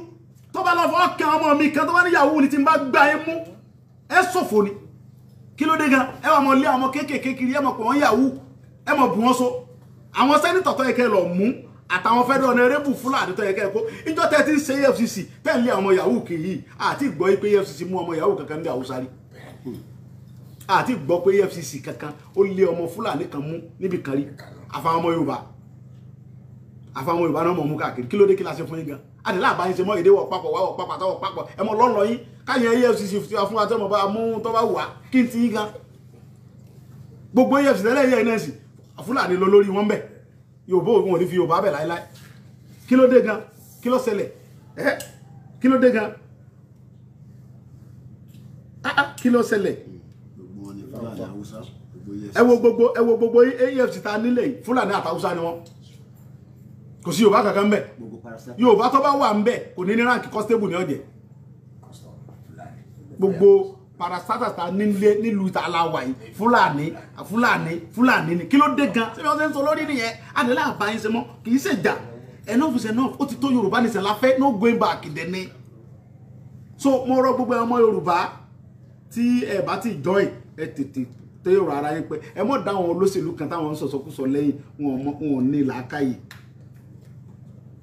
tó bá lọ fọ́ kẹ ọmọ mi kan tó bá ní yahoo ni tí n bá gbá ẹ mú ẹ ṣòfò ni kí ló dé gan ẹ wà mọ̀ lé àwọn ọmọ kéékèèké kiri ẹ mọ̀ pé wọ́n yahoo ẹ mọ̀ bù wọ́n so àwọn sẹ́nitọ̀ tó yẹ kẹ́ lọ mú àtàwọn fẹ́dọ̀ ọ̀nẹ́rẹ́bù Fúlàní tó yẹ kẹ́ kó ìjọ tẹ́ ti ń ṣe EFCC tẹ́lẹ̀ àwọn yahoo kiri àti ìgbọ́ pé EFCC mú ọmọ yahoo kankan ní Haúsá rí àti gbọ́ pé EFCC kankan ó lé ọmọ Fúlàní kan mú níbi kan rí àfàwọn ọmọ Yorùbá náà mọ̀ mú káàkiri kí ló dé kí la ṣe fún yín gan adìlá àbáyín ṣe mọ́ èdè wọ̀ papọ̀ wà wọ̀ papọ̀ àtàwọ̀ papọ̀ ẹ mọ̀ lọ́nà yín káyọ̀ EFCC fi wá fún wa tẹ́ mọ̀ bá mú tó bá wà kí n ti yín gan gbogbo EFCC tẹ́lẹ̀ yẹ iná sí Fúlàní lọ lórí wọn bẹ̀ Yorùbá òun ò ní fi Yorùbá bẹ̀ láíláí kí ló dé gan kí ló ṣẹlẹ̀ kí ló dé gan kí ló ṣẹlẹ̀ ẹ wo gbogbo EFCC ta nílẹ̀ yìí Fúlàní àtàwùsá ni wọn kò sí Yorùbá kankan ńbẹ̀ Yorùbá tó bá wà ńbẹ̀ kò ní ní ránkì constable ní ọ̀jẹ̀ gbogbo parastatus ta nílé nílùú ta aláwà yìí Fúlàní ni kí ló dé gan ṣé bí wọ́n ṣe ń sọ lórí nìyẹn adìlá àbáyín ṣe mọ́ kì í ṣe jà enough is enough ó ti tó Yorùbá ní sẹ́láfẹ́ no going back dẹ́ni so mo rọ gbogbo ọmọ Yorùbá tí ẹ bá ti join ẹ tètè tẹ Yorùbá ara yín pé ẹ mọ̀ dá àwọn olóṣèlú kan táwọn ń sọ̀sọ̀kúsọ lẹ́yìn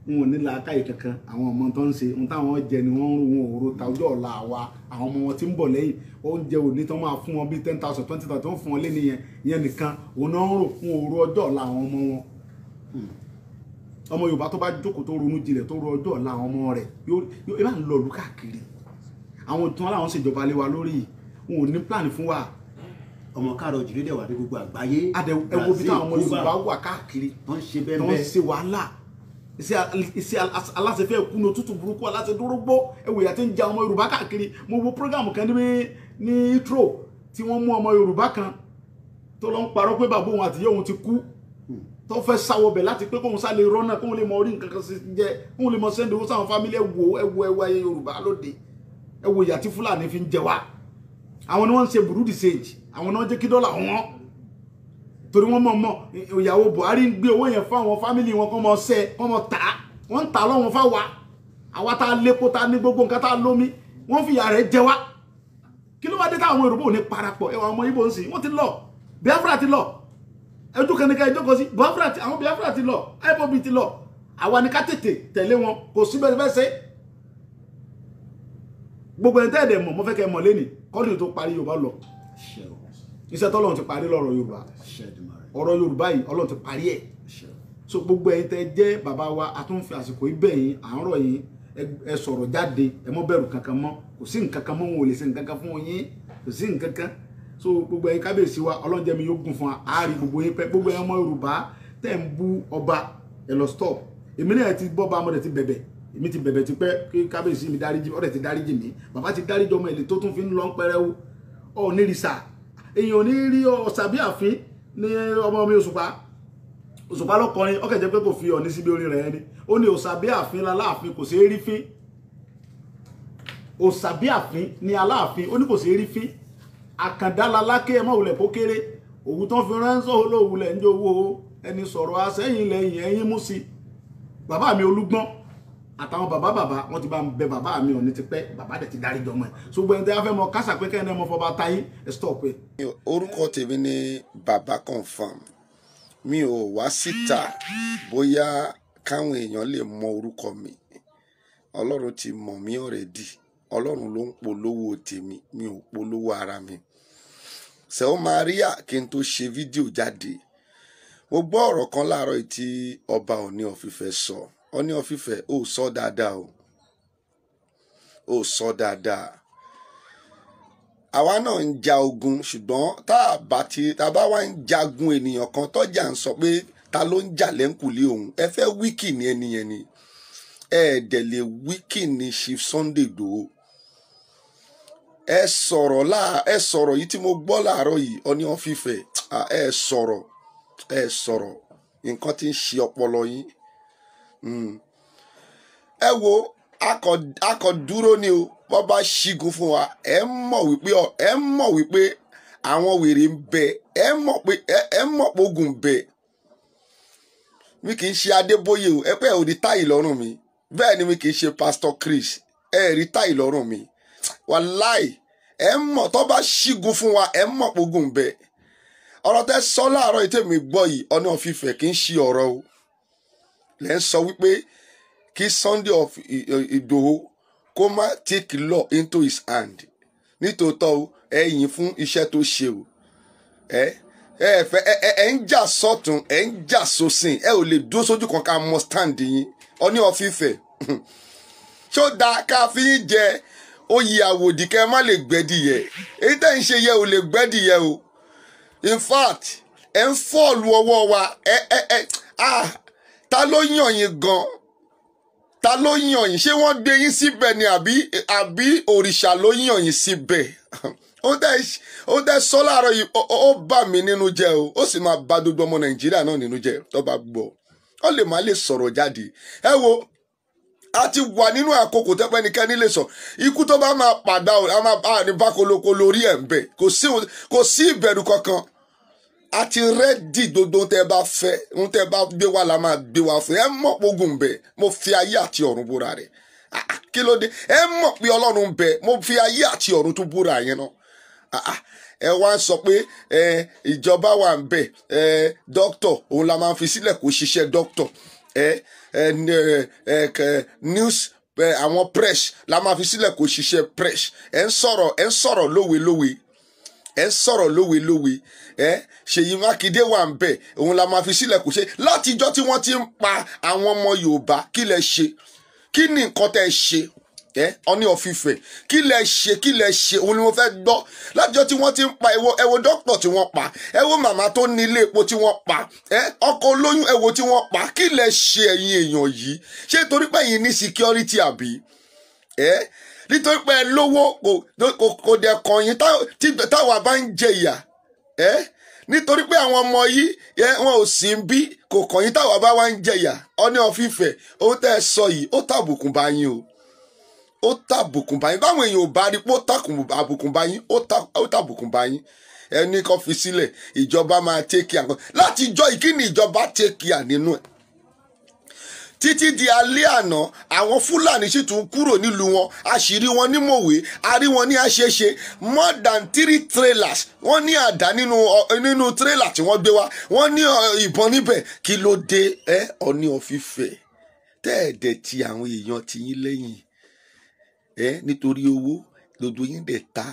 wọn ò ní làákàyè kankan àwọn ọmọ tó ń ṣe ohun táwọn jẹ ni wọ́n ń rò wọn òru ta ọjọ́ ọ̀la àwa àwọn ọmọ wọn tí ń bọ̀ lẹ́yìn oúnjẹ òní tó máa fún wọn bíi 10,000 20,000 tó ń fún wọn lé nìyẹn ìyẹn nìkan òun náà ń rò fún òru ọjọ́ ọ̀la àwọn ọmọ wọn ọmọ Yorùbá tó bá jókòó tó ronú jinlẹ̀ tó ro ọjọ́ ọ̀la àwọn ọmọ rẹ̀ yóò bá ń lọ lù káàkiri àwọn tí wọn láwọn ṣèjọba lé wa lórí wọn ò ní plan fún wa ọmọ káàrọ̀ òjìlé dẹ̀ wà ní gbogbo àgbáyé ẹwọ bí táwọn ọmọ Yorùbá wà káàkiri wọ́n ṣe bẹ́ẹ̀ wọ́n ṣe wàhálà iṣẹ́ aláṣẹfẹ́ kúnú tútù burúkú aláṣẹ dúrógbó ẹwọ ìyà tí ń ja ọmọ Yorùbá káàkiri mo wo program kan ní intro tí wọ́n mú ọmọ Yorùbá kan tó lọ ń parọ́ pé bàbá òun àtìyẹ́ òun ti kú tó fẹ́ sáwọ́ bẹ̀ láti pé kóun sá lè rọ́nà kóun lè mọ orí nǹkan kan sí jẹ kóun lè mọ sẹ́ndì owó sáwọn fámílì ẹwọ ayé Yorùbá lóde ẹwọ ìyà tí Fúlàní fi ń jẹ wá àwọn ni wọ́n ń ṣe burúdi sage àwọn ni wọ́n jẹ́ kí dọ́là wọn torí wọ́n mọ̀ ìyàwó Buhari ń gbé owó yẹn fún àwọn fámílì wọn kọ́ mọ sẹ́ kọ́ mọ tà wọ́n ń tà lọ́wọ́n fáwa àwa tá a lépo tá a ní gbogbo nǹkan tá a lómi wọ́n fi ìyà rẹ̀ jẹ wá kí ló wá dé táwọn Yorùbá ò ní parapọ̀ ẹwà ọmọ Ìgbò ń sìn wọ́n ti lọ Biafra ti lọ ẹjú kẹnikẹ ìjókòó sí àwọn Biafra ti lọ IPOB ti lọ àwa ni ká tètè tẹ̀lé wọn kò sí bẹ́ẹ̀ fẹ́ ṣe gbogbo ẹni tẹ́ẹ̀dẹ̀ mọ̀ mo fẹ́ kẹ́ mọ̀ lẹ́nì kọ́dún tó parí Yorùbá lọ iṣẹ́ tọ́lọ́run ti parí lọ́rọ̀ Yorùbá ọ̀rọ̀ Yorùbá yìí Ọlọ́run ti parí ẹ̀ so gbogbo ẹ̀yin tẹ́ jẹ́ bàbá wa a tún fi àsìkò ibẹ̀ yín à ń rọ̀ yín ẹ sọ̀rọ̀ jáde ẹ mọ́ bẹ̀rù kankan mọ́ kò sí nǹkan kan mọ́ wọn ò lè ṣe nǹkan kan fún yín kò sí nǹkan kan so gbogbo ẹ̀yin kábíyèsí wa Ọlọ́run jẹ́ mi yóò gùn fún wa àárí gbogbo yín pẹ́ gbogbo ẹ̀yin ọmọ Yorùbá tẹ́ ń bú ọba ẹ lọ stop èmi náà ti bọ́ bá ọmọdé ti bẹ̀bẹ̀ èmi ti bẹ̀bẹ̀ ti pẹ́ kí kábíyèsí mi dáríjì ọ̀rẹ́ ti dáríjì mi bàbá ti dáríjì ọmọ èlé tó tún fi ń lọ ń pẹ́rẹ́wó ọ̀ ní rìsà èèyàn ò ní rí ọ̀sàbí àfin ní ọmọ mi Òṣùpá lọ́kọrin ọkẹ́ jẹ́ pé kò fi ọ̀ní síbi orin rẹ̀ ẹni ó ní òsàbí àfin láláàfin kò sí rí fín òsàbí àfin ní aláàfin ó ní kò sí rí fín àkàndálá lákè ẹ mọ̀ wulẹ̀ kó kéré òun tán fi ránṣọ́ olówulẹ̀ ń jowó ẹni sọ̀rọ̀ asẹ́yìn lẹ́yìn ẹ̀yìn mú sí bàbá mi Olúgbọ́n àtàwọn bàbá wọn ti bá ń bẹ bàbá mi Ọ̀ọ̀ni ti pẹ́ bàbá dẹ̀ ti dárí jọmọ ẹ̀ ṣùgbọ́n ẹni tẹ́ fẹ́ mọ kásà pé kẹ́hìn náà mọ fọba táyé ẹ stop ẹ. orúkọ tèmi ni Baba Confirm mi ò wá síta bóyá káwọn èèyàn lè mọ orúkọ mi Ọlọ́run ti mọ̀ mí already Ọlọ́run ló ń polówó tèmi mi ò polówó ara mi ṣe ó máa rí kí n tó ṣe fídíò jáde mo gbọ́ ọ̀rọ̀ kan láàárọ̀ tí ọba Ọọ̀ni of Ifẹ̀ sọ Ọọ̀ni of Ifẹ̀ ó sọ dáadáa ó sọ dáadáa àwa náà ń ja ogun ṣùgbọ́n tá a bá wá ń jagun ènìyàn kan tọ́jà ń sọ pé ta ló ń jà lẹ́ńkùlé òun ẹ fẹ́ wíkì ní ẹni yẹn ni ẹ dẹ̀ lè wíkì ní Chief Sunday Igboho ẹ sọ̀rọ̀ yìí tí mo gbọ́ láàárọ̀ yìí Ọọ̀ni of Ifẹ̀ ẹ sọ̀rọ̀ nǹkan tí ń ṣe ọpọlọ yín ẹ wo akọ dúró ni o bọ́ bá ṣígun fún wa ẹ mọ̀ wípé àwọn wèrè ń bẹ ẹ mọ̀ pé ogun ń bẹ mi kì í ṣe Adébóyè o ẹ pé ẹ ò rí táì lọ́rùn mi bẹ́ẹ̀ ni mi kì í ṣe Pastor Chris ẹ rí táì lọ́rùn mi wàláì ẹ mọ̀ tó bá ṣígun fún wa ẹ mọ̀ pé ogun ń bẹ ọ̀rọ̀ tẹ́ sọ láàárọ̀ yìí tèmi gbọ́ yìí Ọọ̀ni of Ifẹ̀ kì í ṣe ọ̀rọ̀ o lẹ́ ń sọ wípé kí Sunday of Igboho kó má take law into his hand nítòótọ́ o ẹ yìn fún iṣẹ́ tó ṣe o ẹ ń jà sọ́tún ẹ ń jà sósìn ẹ ò lè dúró sójú kan ká mọ stand yín Ọọ̀ni of Ifẹ̀ ṣó dáa ká fi yín jẹ oyè àwòdì kẹ́ má lè gbẹ́dìyẹ èyí tẹ́ ń ṣe yẹ ò lè gbẹ́dìyẹ o in fact ẹ ń fọ́ọ̀lù ọwọ́ wa ta ló yàn yín gan ta ló yàn yín ṣé wọ́n gbé yín síbẹ̀ ni àbí òrìṣà ló yàn yín síbẹ̀ ó dẹ́ sọ láàárọ̀ yìí ó bà mí nínú jẹ́ o ó sì máa bà gbogbo ọmọ Nàìjíríà náà nínú jẹ́ tó bá gbọ́ ó lè má lè sọ̀rọ̀ jáde ẹ wo a ti wà nínú àkókò tẹ́pẹ́ nìkẹ́ni lè sọ ikú tó bá máa padà a máa bá ní bákoloko lórí ẹ̀ ń bẹ̀ kò sí ìbẹ̀rù kankan a ti rẹ́dì gbogbo tẹ́ bá fẹ́ ohun tẹ́ bá gbé wá la máa gbé wá fún ẹ mọ̀ pé ogun ń bẹ mo fi ayé àti ọ̀run búra rẹ̀ kí ló dé ẹ mọ̀ pé Ọlọ́run ń bẹ mo fi ayé àti ọ̀run tún búra yẹn náà ẹ wá ń sọ pé ìjọba wà ń bẹ dókítọ̀ òun la máa fi sílẹ̀ kó ṣiṣẹ́ dókítọ̀ news àwọn press la máa fi sílẹ̀ kó ṣiṣẹ́ press ẹ ń sọ̀rọ̀ lówe Ṣèyí Mákindé wà ń bẹ òun la máa fi sílẹ̀ kó ṣe látijọ́ tí wọ́n ti ń pa àwọn ọmọ Yorùbá kí lẹ ṣe kí ni nǹkan tẹ́ ṣe Ọọ̀ni of Ifẹ̀ kí lẹ ṣe òun ni mo fẹ́ gbọ́ látijọ́ tí wọ́n ti ń pa ẹ wo dókítà tí wọ́n pa ẹ wo màmá tó ní ilé epo tí wọ́n pa ọkọ olóyún ẹ wo tí wọ́n pa kí lẹ ṣe ẹ̀yin èèyàn yìí ṣé torí pé ẹ̀yin ní security àbí nítorí pé ẹ lówó kò dẹ̀ kàn yín táwa bá ń jẹ ìyà nítorí pé àwọn ọmọ yìí wọn ò sí ń bí kò kàn yín táwa bá wá ń jẹyà Ọọ̀ni of Ifẹ̀ ohun tẹ́ ẹ sọ yìí ó tàbùkùn bá yín o ó tàbùkùn bá yín báwọn èèyàn ò bá rí pé ó tàbùkùn bá yín ó tàbùkùn bá yín ẹni kan fi sílẹ̀ ìjọba máa take care láti jọ ìkíni ìjọba take care nínú ẹ̀ títí di alẹ́ àná àwọn Fúlàní sì tún kúrò nílùú wọn àṣírí wọn ní Mòwe àrí wọn ní Àṣeṣe more than 3 trailers wọ́n ní àdá nínú trailer tí wọ́n gbé wá wọ́n ní ìbọn níbẹ̀ kí ló dé Ọọ̀ni of Ifẹ̀ tẹ́ẹ̀dẹ̀ ti àwọn èèyàn ti yín lẹ́yìn nítorí owó gbogbo yín dẹ̀ ta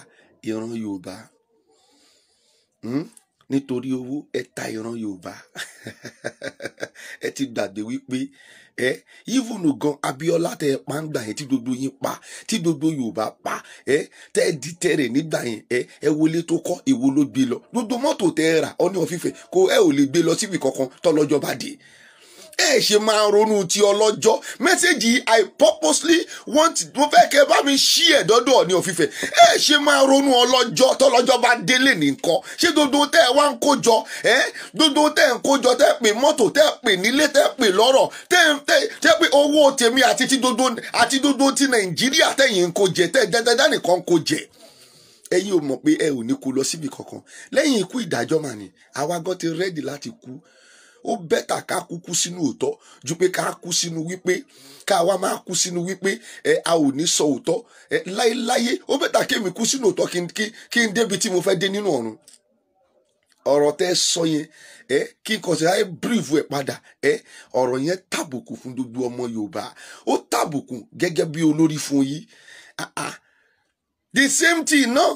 ìran Yorùbá nítorí owó ẹ ta ìran Yorùbá ẹ ti gbàgbé wípé even gan Abíọ́lá tẹ pa ń gbà yẹn tí gbogbo yín pa tí gbogbo Yorùbá pa tẹ di tẹrẹ nígbà yẹn ẹ wọlé tó kọ èwo ló gbé lọ gbogbo mọ́tò tẹ ẹ rà Ọọ̀ni of Ifẹ̀ kó ẹ ò lè gbé lọ síbi kankan tọ́lọ́jọ́ bá dé ẹ ṣe máa ronú ti ọlọ́jọ́ mẹ́sẹ̀gì I purposely want mo fẹ́ kẹ́ bá mi ṣí ẹ̀ dọ́dọ̀ Ọọ̀ni of Ifẹ̀ ẹ ṣe máa ronú ọlọ́jọ́ tọ́lọ́jọ́ bá délé nìkan ṣé gbogbo tẹ́ ẹ wá ń kójọ gbogbo tẹ́ ẹ ń kójọ tẹ́ ẹ pè mọ́tò tẹ́ ẹ pè nílé tẹ́ ẹ pè lọ́rọ̀ tẹ́ ẹ pè owó tèmi àti gbogbo ti Nàìjíríà tẹ́yìn ń kó jẹ tẹ́ ẹ dandan nìkan kó jẹ ẹ̀yin ò mọ̀ pé ẹ ò ní kú lọ síbi kankan lẹ́yìn ikú ìdájọ́ mà ní àwa gan ti rẹ́dì láti kú ó bẹ́tà ká kúkú sínú òótọ́ ju pé ká kú sínú wípé ká wá máa kú sínú wípé a ò ní sọ òótọ́ láéláyé ó bẹ́tà kémi kú sínú òótọ́ kí n débi tí mo fẹ́ dé nínú ọ̀run ọ̀rọ̀ tẹ́ sọ yẹn kí n kàn sí ayé bíríìfù ẹ̀ padà ọ̀rọ̀ yẹn tàbùkù fún gbogbo ọmọ Yorùbá ó tàbùkù gẹ́gẹ́ bí olórí fún yín the same thing náà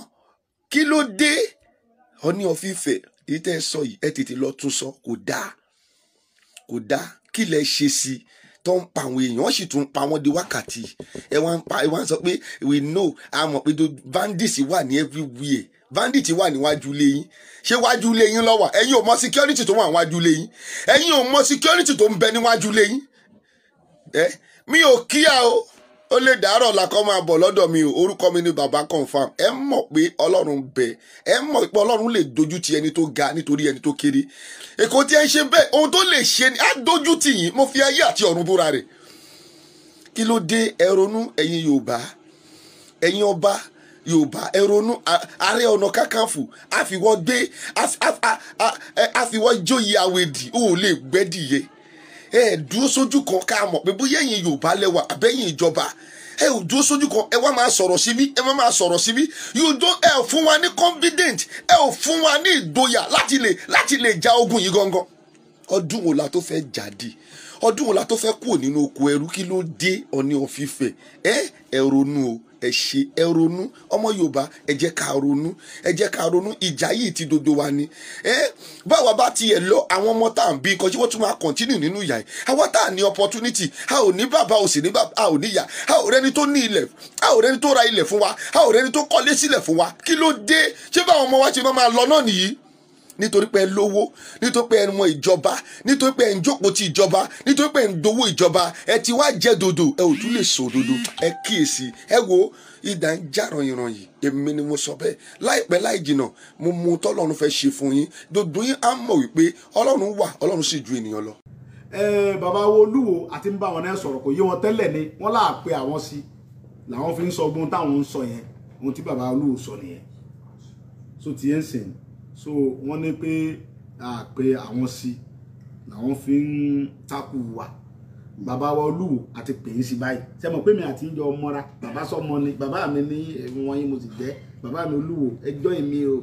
kí ló dé Ọọ̀ni of Ifẹ̀ èyí tẹ́ sọ yìí ẹ tètè lọ tún sọ kò dáa kí lẹ ṣe sí i tó ń pa àwọn èèyàn wọ́n sì tún pa wọ́n di wákàtí ẹ wá ń sọ pé we know a mọ̀ pé bandits wà ní everywhere bandits wà níwájú ilé yín ṣé wájú ilé yín ló wà ẹ̀yin ò mọ̀ security tó wà níwájú ilé yín ẹ̀yin ò mọ̀ security tó ń bẹ níwájú ilé yín mi ò kíyà o ó lè dàárọ̀ làkọ́ máa bọ̀ lọ́dọ̀ mi o orúkọ mi ni baba confam ẹ mọ̀ pé Ọlọ́run bẹ ẹ mọ̀ pé Ọlọ́run lè dojú ti ẹni tó ga nítorí ẹni tó kéré èkó tí ẹ ń ṣe bẹ́ẹ̀ ohun tó lè ṣe ni á dojú tì yín mo fi ayé àti ọ̀run búra rẹ̀ kí ló dé ẹ ronú ẹ̀yin Yorùbá ẹ̀yin ọba Yorùbá ẹ ronú Ààrẹ Ọ̀nà Kakanfò àfiwọ́ jóyè àwẹ̀dì ó lè gbẹ́dìyẹ dúró sójú kan ká mọ̀ pé bóyá ẹ̀yin Yorùbá lẹ́wà abẹ́yìn ìjọba ẹ ò dúró sójú kan ẹ wá máa sọ̀rọ̀ síbí ẹ má máa sọ̀rọ̀ síbí ẹ ò fún wa ní confident ẹ ò fún wa ní ìgboyà láti lè ja ogun yìí gangan ọdún wo la tó fẹ́ jáde ọdún wo la tó fẹ́ kúrò nínú oko ẹrú kí ló dé Ọọ̀ni of Ifẹ̀ ẹ ronú o ẹ ṣe ẹ ronú ọmọ Yorùbá ẹ jẹ́ ká ronú ìjà yìí ti dodo wa ni báwa bá tiẹ̀ lọ àwọn ọmọ tá à ń bí nǹkan tí wọ́n tún máa continue nínú ìyà yìí àwa tá à ní opportunity a ò ní bàbá ò sì ní bàbá a ò ní ìyá a ò rẹni tó ní ilẹ̀ a ò rẹni tó ra ilẹ̀ fún wa a ò rẹni tó kọ́lé sílẹ̀ fún wa kí ló dé ṣé báwọn ọmọ wa ṣe máa lọ náà nìyí nítorí pé ẹ lówó nítorí pé ẹ mọ ìjọba nítorí pé ẹ ń jókòó ti ìjọba nítorí pé ẹ ń dowó ìjọba ẹ ti wá jẹ dodo ẹ ò tún lè sọ dodo ẹ kíyèsí ẹ wo ìdá ń jàrán ìran yìí èmi ni mo sọ bẹ́ẹ̀ láìpẹ́ láì jìnnà mo mú tọ́lọ́run fẹ́ ṣe fún yín dodo yín á mọ̀ wípé Ọlọ́run wà Ọlọ́run sì ju ènìyàn lọ. bàbá wo Olúwo àti ń bá wọn náà sọ̀rọ̀ kò yé wọn tẹ́lẹ̀ ni wọ́n láà pé àwọn sí làwọn fi ń sọ ogun táwọn ń sọ yẹn ohun tí bàbá Olúwo sọ nìyẹn so ti yẹn sìn so wọ́n ní pé pé àwọn sí làwọn fi ń takù wà bàbá wa Olúwo àti pè é sí báyìí ṣe mọ̀ pé mi àti ìjọ mọ́ra bàbá sọmọ ni bàbá mi ní wọn yín mo sì jẹ́ bàbá mi Olúwo ẹjọ́ èmi o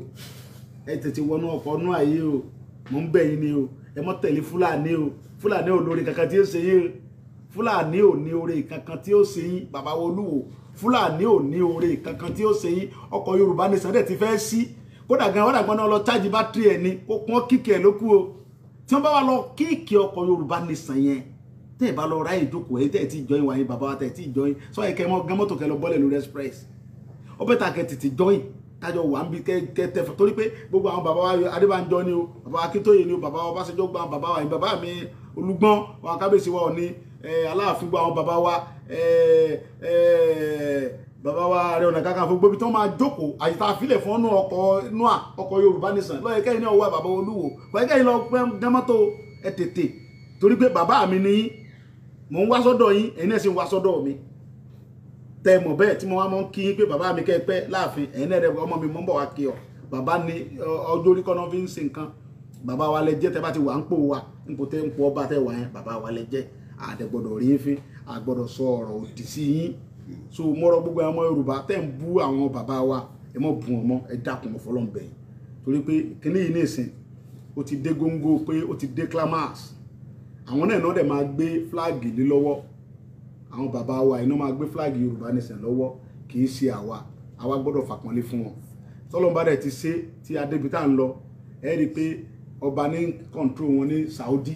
ẹ tètè wọnú ọkọ̀ ọ̀nù ayé o mò ń bẹ̀ yín ni o ẹ mọ́ tẹ̀lé Fúlàní o Fúlàní ò lórí kankan tí ó ṣe yín Fúlàní ò ní oore kankan tí ó ṣe yín bàbá wa Olúwo Fúlàní ò ní oore kankan tí ó ṣe yín ọkọ̀ Yorùbá Nation dẹ̀ ti fẹ́ sí kódà gan wọ́n dàgbọ́n náà lọ chájì bátìrì ẹ̀ ni kó pọ́n kíkì ẹ̀ ló kú o tí wọ́n bá wà lọ kíkì ọkọ̀ Yorùbá Nation yẹn tẹ́ ẹ̀ bá lọ ráyè ìjókòó ẹ̀ tẹ́ ẹ̀ tí ì jọyìn wáyé bàbá wa tẹ́ ẹ̀ tí ì jọyìn sọ ẹ̀ kẹ́ mọ́ gan mọ́tò kẹ́ lọ bọ́lẹ̀ lórí express ó bẹ́ẹ̀ ta kẹ́ tètè jọyìn kájọ wà ń bí kẹ́ tẹ́ fẹ́ torí pé gbogbo àwọn bàbá wa Adébánjọ ni o bàbá wa Akíntóyè ni o bàbá wa Ọbásanjọ́ gba bàbá wa bàbá mi Olúgbọ́n wa Kábíyèsí wa Ọọ̀ni Aláàfin gba àwọn bàbá wa bàbá wa Ààrẹ Ọ̀nà Kakanfò gbóbi tó máa jókòó àyíká àfilẹ̀ fún ọ́nù ọkọ̀ Yorùbá Nation lọ́yẹ kẹ́yìn náà wá bàbá Olúwo lọ́yẹ kẹ́yìn lọ pẹ́ gámọ́tò ẹ tètè torí pé bàbá mi ní mò ń wá sọ́dọ̀ yín ẹ̀yin náà sì ń wá sọ́dọ̀ mi tẹ mọ̀ bẹ́ẹ̀ tí mo wá mọ́ ń kí yín pé bàbá mi kẹ́ pẹ́ láàfin ẹ̀yin náà rẹ̀ ọmọ mi mọ́ ń bọ̀ wá kí ọ bàbá ní ọjọ́ orí kọ́nà fi ń ṣe nǹkan bàbá wa lẹ jẹ́ tẹ́ bá ti wà ń pò wa ń pò ọba tẹ́ wà yẹn bàbá wa lẹ jẹ́ àdẹ̀gbọ́dọ̀ rí fín àgbọ́dọ̀ sọ ọ̀rọ̀ òdì sí yín so mọ́rọ̀ gbogbo àwọn ọmọ Yorùbá tẹ́ ń bú àwọn bàbá wa ẹ mọ́ bú wọn mọ́ ẹ dákun mọ́ fọlọ́n bẹ̀ yín torí pé kíní yìí nìsín ó ti dé góńgó pé ó ti dé climax àwọn náà dẹ̀ máa gbé fúláàgì lé lọ́wọ́ àwọn bàbá wa iná máa gbé fúláàgì Yorùbá Nation lọ́wọ́ kì í ṣe àwa gbọ́dọ̀ fàpọ́nlé fún wọn tọ́lọ́mbà dẹ̀ ti ṣe tí adébítà ń lọ ẹ rí i pé ọba ní kọ̀ǹtró wọn ní Saudi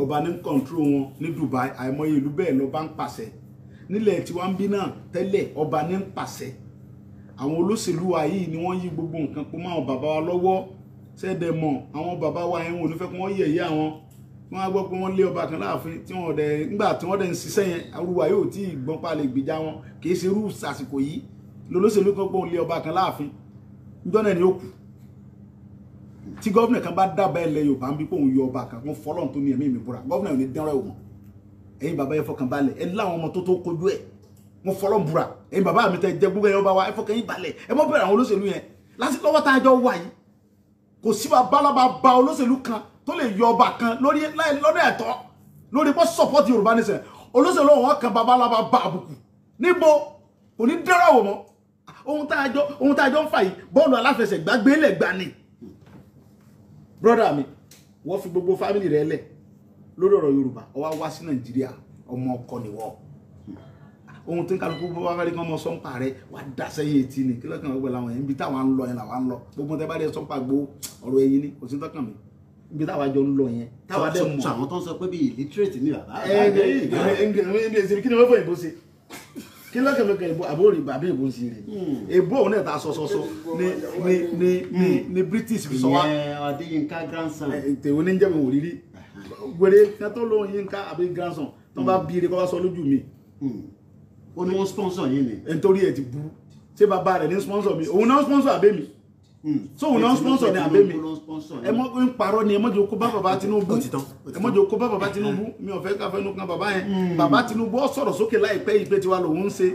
ọba ní kọ̀ǹtró wọn ní Dubai àìmọye ìlú bẹ́ẹ̀ lọ́ba ń pàṣẹ nílẹ̀ tí wọ́n ń bí náà tẹ́lẹ̀ ọba ní ń pàṣẹ àwọn olóṣèlú wa yìí ni wọ́n yí gbogbo nǹkan pọ̀ mọ́ àwọn bàbá wa lọ́wọ́ ṣẹ́ẹ̀dẹ̀ mọ̀ àwọn bàbá wa yẹn wọn ò ní fẹ́ kí wọ́n yẹ̀yẹ́ àwọn wọ́n á gbọ́ pé wọ́n lé ọba kan láàfin tí wọ́n dẹ̀ nígbà tí wọ́n dẹ̀ ń ṣiṣẹ́ yẹn arúgbó yóò tí ì gbọ́n pa lè gbìjà wọn kì í ṣe irú àsìkò yìí lolóṣèlú kan pé òun lé ọba kan láàfin níjọ́ náà ni ó kù tí gọ́ọ̀nà kan bá dábàá ilẹ̀ Yorùbá ń bí pé òun yọ ọba kan wọ́n fọlọ́n tó ní ẹ̀mí mi búra gọ́ọ̀nà ò ní dánrọ̀ ẹ̀wọ̀n ẹ̀yin bàbá yẹn fọkàn balẹ̀ ẹ láwọn ọmọ tó kojú ẹ̀ wọ́n fọlọ́n búra ẹ̀yin bàbá mi tẹ jẹ gbogbo ẹ̀yin ọba wa ẹ fọkàn yín balẹ̀ ẹ mọ́ bẹ̀rẹ̀ àwọn olóṣèlú yẹn lásìkò lọ́wọ́ tá a jọ wà yìí kò sí babalaba ba olóṣèlú kan tó lè yọ ọba kan lórí lọ́dọ̀ ẹ̀tọ́ lórí pọ́ support Yorùbá Nation olóṣèlú wọn kan babalaba ba àbùkù níbo kò ní dẹ́rọ̀ wò mọ́ ohun tá a jọ ń fà yìí bọ́ọ̀lù aláfẹsẹ̀gbá gbélé gbà ni brother mi wọ́n fi gbogbo family rẹ̀ lẹ̀ lórí ọ̀rọ̀ Yorùbá ó wá wá sí Nàìjíríà ọmọ ọkọ nìwọ ohun tí ń kálukú bó bá rí kán mọ sọ́npà rẹ̀ wá dá sẹ́yìn etí ni kí lọ́kàn gbogbo làwọn yẹn ibi táwọn ń lọ yẹn làwọn ń lọ gbogbo tẹ́ bá rí sọ́npà gbó ọ̀rọ̀ ẹyin ni kò sí tọ́kàn mi ibi táwa jọ ń lọ yẹn táwa dẹ̀ mọ̀. àwọn tó ń sọ pé bí illiterate ni bàbá. kí ni wọ́n fọ ìbò ṣe kí lọ́kàn ìbò àbórí bàbá ìbò ń ṣe rè ìbò òun náà ta sọ́sọ́sọ́ ni British fi sọ wá. ìyẹn Adéyínká grandson. tèwo ní jẹ́ mi wò rírí gbèrè kan tó lóun Yínká àbí grandson tó bá bí ire kọ́ bá sọ lójú mi. ó ní wọ́n sponsor yín ni. nítorí ẹ̀ ti burú ṣé bàbá rẹ̀ ní sponsor mi òun náà sponsor àbẹ́ mi so òun náà sponsor ní àbẹ́ mi ẹ mọ́ ń parọ́ ni ẹ mọ́ jẹ́ kó bá bàbá Tinubu ẹ mọ́ jẹ́ kó bá bàbá Tinubu mi ò fẹ́ ká fẹ́ nu kan bàbá yẹn bàbá Tinubu ó sọ̀rọ̀ sókè láìpẹ́ yìí pé tiwa lòun ń ṣe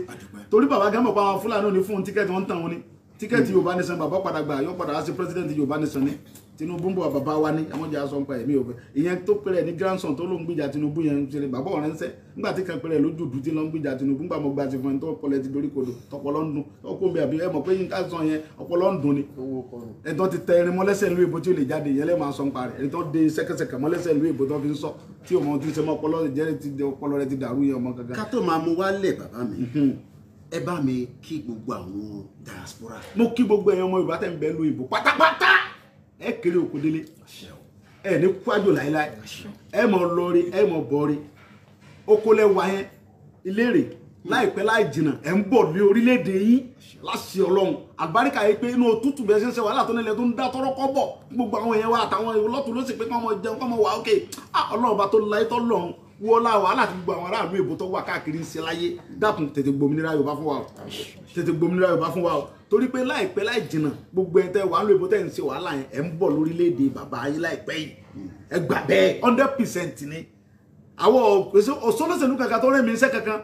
torí bàbá gẹ́mọ̀ pa àwọn Fúlàní ò ní fún tíkẹ́ẹ̀tì wọn ń tàn wọn ni tíkẹ́ẹ̀tì Yorùbá Nation bàbá padà gbà yóò padà wá sí president Yorùbá Nation ni Tinubu ń bọ̀ bàbá wa ní ẹmọ́jà aṣọ ń pa ẹ̀mí òfin ìyẹn tó pẹ̀rẹ̀ ní grandson tó ló ń gbìjà Tinubu yẹn ń ṣẹlẹ̀ bàbá ọ̀rẹ́ ń sẹ́ nígbà tí kan pẹ̀rẹ̀ lójú dùn tí ló ń gbìjà Tinubu ńgbà mo gba ti fún ẹni tó ọpọlọ ti dorí kodò tọpọlọ ń dun ọkọ mi àbí ẹ mọ̀ pé Yínká sọ yẹn ọpọlọ ń dun ni ẹni tó ti tẹ irin mọ́lẹ́sẹ̀ ìlú èbó tí ó lè jáde yẹn lẹ́ẹ̀ máa sọ ń parẹ́ ẹni tó de sẹ́kẹsẹ̀kẹ̀ mọ́lẹ́sẹ̀ ìlú èbó tó fi ń sọ tí òun ti ṣe mọ́ ọpọlọ rẹ ti dàrú yẹn ọmọ gangan. ká tó máa mú wálẹ̀ bàbá mi ẹ bá mi kí gbogbo àwọn diaspora. mo kí gbogbo ẹ̀yin ọmọ Yorùbá tẹ́ ń bẹ lu ìbò pátápátá ẹ kéré òkú délé ẹ ní kwájò láíláí ẹ mọ lọrí ẹ mọ bọrí okòlẹ wa yẹn ìlérè láìpẹ́ láì jìnnà ẹ ń bọ̀ ní orílẹ̀-èdè yín láṣẹ Ọlọ́run àlùbáríkà yìí pé inú òtútù bẹ́ẹ̀ ṣe wàhálà tó nílẹ̀ tó ń dá tọ́rọ́ kọ́ bọ̀ gbogbo àwọn èèyàn wa àtàwọn ọlọ́tún ló sì pé kọ́ ọmọ jẹun kọ́ ọmọ wà ókè Ọlọ́run bá tó láyé tọ́ lọ́run wọ́lá wàhálà tí gbogbo àwọn aráàlú èbó tó wà káàkiri ń ṣe láyé dákun tètè gbòmìnira Yorùbá fún wa o tètè gbòmìnira Yorùbá fún wa o torí pé láìpẹ́ láì jìnnà gbogbo ẹ̀ tẹ́ wàhálà èbó tẹ́ ń ṣe wàhálà yẹn ẹ̀ ń bọ̀ lórílẹ̀‐èdè bàbá yín láìpẹ́ yìí ẹ gbà bẹ́ẹ̀ 100% ni àwọn òṣèlú kankan tó rẹ́ mi iṣẹ́ kankan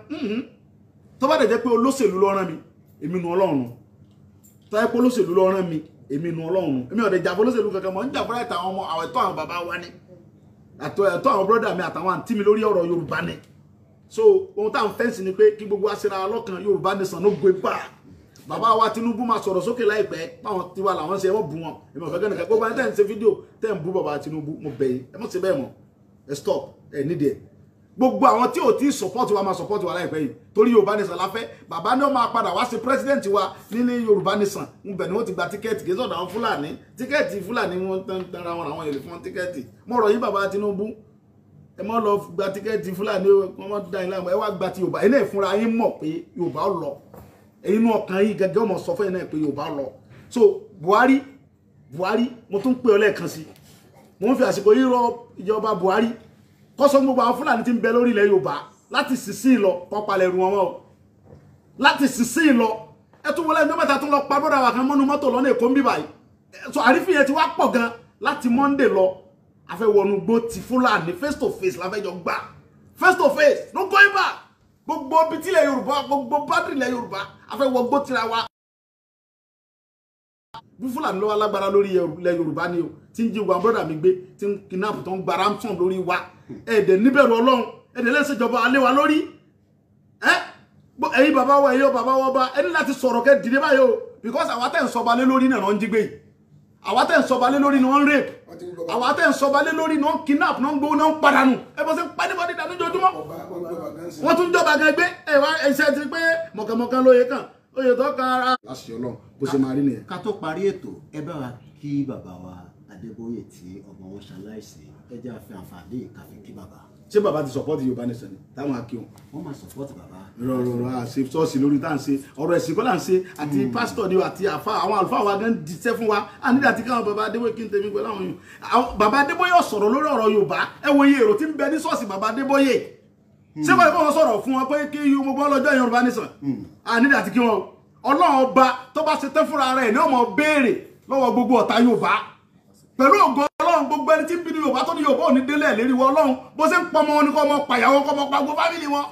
tó bá dẹ̀ jẹ́ pé olóṣèlú ló rán mi èmi nu Ọlọ́run tó yẹ pé olóṣèlú ló rán mi èmi nu Ọlọ́run èmi ò dẹ̀ jà fún olóṣèlú kankan mọ́ ń jà fún ẹ̀tọ́ àwọn ọmọ àwọn ẹ̀tọ́ àwọn bàbá wa ni ẹ̀tọ́ àwọn brọ́dà mi àtàwọn àǹtí mi lórí ọ̀rọ̀ Yorùbá ni so ohun táwọn fẹ́ǹsì ni pé kí gbogbo aṣèrà lọ́kàn Yorùbá Nation ló gbé bá bàbá wa Tinubu máa sọ̀rọ̀ sókè láìpẹ́ báwọn tiwa làwọn ṣe ẹ mọ̀ bú wọn èmi ò fẹ́ kẹ́nìkan gbogbo ẹni tẹ́ ń ṣe fídíò tẹ́ ń bú bàbá Tinubu mo bẹ̀ yín ẹ mọ̀ sí bẹ́ẹ̀ mọ̀ ẹ stop ẹ nídìí ẹ gbogbo àwọn tí ò tí support wa máa support wa láìpẹ́ yìí torí Yorùbá Nation la fẹ́ bàbá ní ó máa padà wá sí president wa nílé Yorùbá Nation ńbẹ̀ ni wọ́n ti gba tíkẹ́ẹ̀tì kì í sọ̀dọ̀ àwọn Fúlàní tíkẹ́ẹ̀tì Fúlàní wọn tẹ́ra wọn àwọn èlé fún tíkẹ́ẹ̀tì mo rọ̀ yín bàbá Tinubu ẹ má lọ gba tíkẹ́ẹ̀tì Fúlàní wọn má dá yín láàmú ẹ wá gba ti Yorùbá ẹ náà fúnra yín mọ̀ pé Yorùbá ó lọ ẹ̀yin inú ọkàn yìí gẹ́gẹ́ ọmọ sọ fún ẹ náà pé Yorùbá ó lọ so Buhari mo tún pè ọ lẹ́ẹ̀kan sí mo ń fi àsìkò yìí rọ ìjọba Buhari kọ́sọ́ gbogbo àwọn Fúlàní tí ń bẹ lórí ilẹ̀ Yorùbá láti sísìn lọ pọ́palẹ̀ ẹrù wọn o láti sísìn lọ ẹ tún wọlé ẹjọ́ mẹ́ta tún lọ pa bọ́dà wà kan mọ́nu mọ́tò lọ́nà Èkó ń bí báyìí so àrífín yẹn ti wá pọ̀ gan láti Monday lọ a fẹ́ wọnú gbó ti Fúlàní face to face la fẹ́ jọ gbà face to face no going back gbogbo bíi ilẹ̀ Yorùbá gbogbo bádìrì ilẹ̀ Yorùbá a fẹ́ wọ gbó tira wa bí Fúlàní lọ́wọ́ alágbára lórí ilẹ̀ Yorùbá ni o tí ń jí wa brọ́dà mi gbé tí ń kidnap tó ń gba ransom lórí wa ẹ̀ẹ́dẹ̀ níbẹ̀rù Ọlọ́run ẹ̀ẹ́dẹ̀ lẹ́sẹ̀ ìjọba alẹ́ wa lórí ẹ̀yin bàbá wa ẹ̀yọ́ bàbá wa bá ẹni láti sọ̀rọ̀ kẹ́ dìde báyìí o because àwa tẹ̀ ń sọba lé lórí náà ń jí gbé àwa tẹ̀ ń sọba lé lórí náà ń rape àwa tẹ̀ ń sọba lé lórí náà ń kidnap náà ń gbowó náà ń padànù ẹ bọ́ sí ń padì bọ́dí dànù jojúmọ́ wọ́n tún jọba gan gbé ẹ̀ṣẹ́ ti pé mọ̀kànmọ̀kàn lóye kan oyè tó kan ara. láṣẹ Ọlọ́run bó ṣe máa rí nìyẹn. ká tó parí ètò ẹ bá wa kí bàbá wa Adébóyè tí ọmọ wọn ṣaláìsí ẹ jẹ́ àfi àǹfààní ìkàfẹ́ kí bàbá. ṣé bàbá ti support Yorùbá Nation ni táwọn akíwọn. wọ́n máa support bàbá. rọrọrọ àṣẹ ṣọ́ọ̀ṣì lórí tá à ń ṣe ọ̀rọ̀ ẹ̀sìn kọ́ là ń ṣe àti pásítọ̀ ni àti àfa àwọn àlùfáà wa gan diṣẹ́ fún wa ànídà tí káwọn bàbá Adébóyè kí n tẹ̀mí pẹ̀lú àwọn yòó bàbá Adébóyè sọ̀rọ̀ lórí ọ̀rọ̀ Yorùbá ẹ wo iye èrò tí ń bẹ ní ṣọ́ọ̀ṣì bàbá Adébóyè ṣé wọ́n kọ́ wọn sọ̀rọ̀ fún wọn pé kí gbogbo ọlọ́jọ́ Yorùbá Nation ànídà tí kí wọn Ọlọ́run ọba tó bá ṣe tẹ́ fúnra rẹ̀ ní ọmọ béèrè lọ́wọ́ gbogbo ọ̀tá Yorùbá pẹ̀lú ògo Ọlọ́run gbogbo ẹni tí ń bí ní Yorùbá tó ní Yorùbá ò ní délẹ̀ lérí wọ Ọlọ́run bó ṣe ń pọmọ wọn ní kọ́ ọmọ pàyàwó kọ́ ọmọ pàgbó fámìlì wọn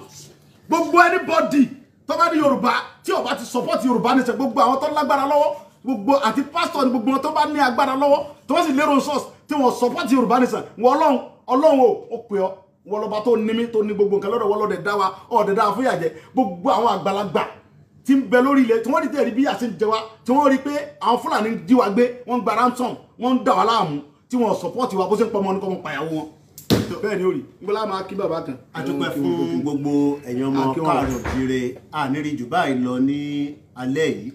gbogbo anybody tó bá ní Yorùbá tí ó bá ti support Yorùbá Nation gbogbo àwọn tó lágbára lọ́wọ́ gbogbo àti pastor ní gbogbo wọn tó bá ní agbára lọ́wọ́ tó wọ́n sì lérò source tí wọ́n support Yorùbá Nation wọ Ọlọ́run ó pè ọ́ wọ́n lọ́ba tó ní mí tó ní gbogbo nǹkan lọ́dọ̀ wọ́n lọ́dẹ̀ dá wa ọ̀dẹ̀ dá fún ìyàjẹ́ gbogbo àwọn àgbàlagbà tí ń bẹ lórí ilẹ̀ tí wọ́n rí tẹ̀rí bí àṣẹ jẹ wa tí wọ́n rí pé àwọn Fúlàní jí wa gbé wọ́n gba ransom wọ́n ń dà wá láàmú tí wọ́n support wa bó ṣe ń pọ̀ mọ́ ní kọ́ mọ́ pàyàwó wọn bẹ́ẹ̀ ni ó rí gbọ́lá máa kí bàbá kan. a dúpẹ́ fún gbogbo ẹ̀yàn ọmọ káàárọ̀ jíire àníri jù báyìí lọ ní alẹ́ yìí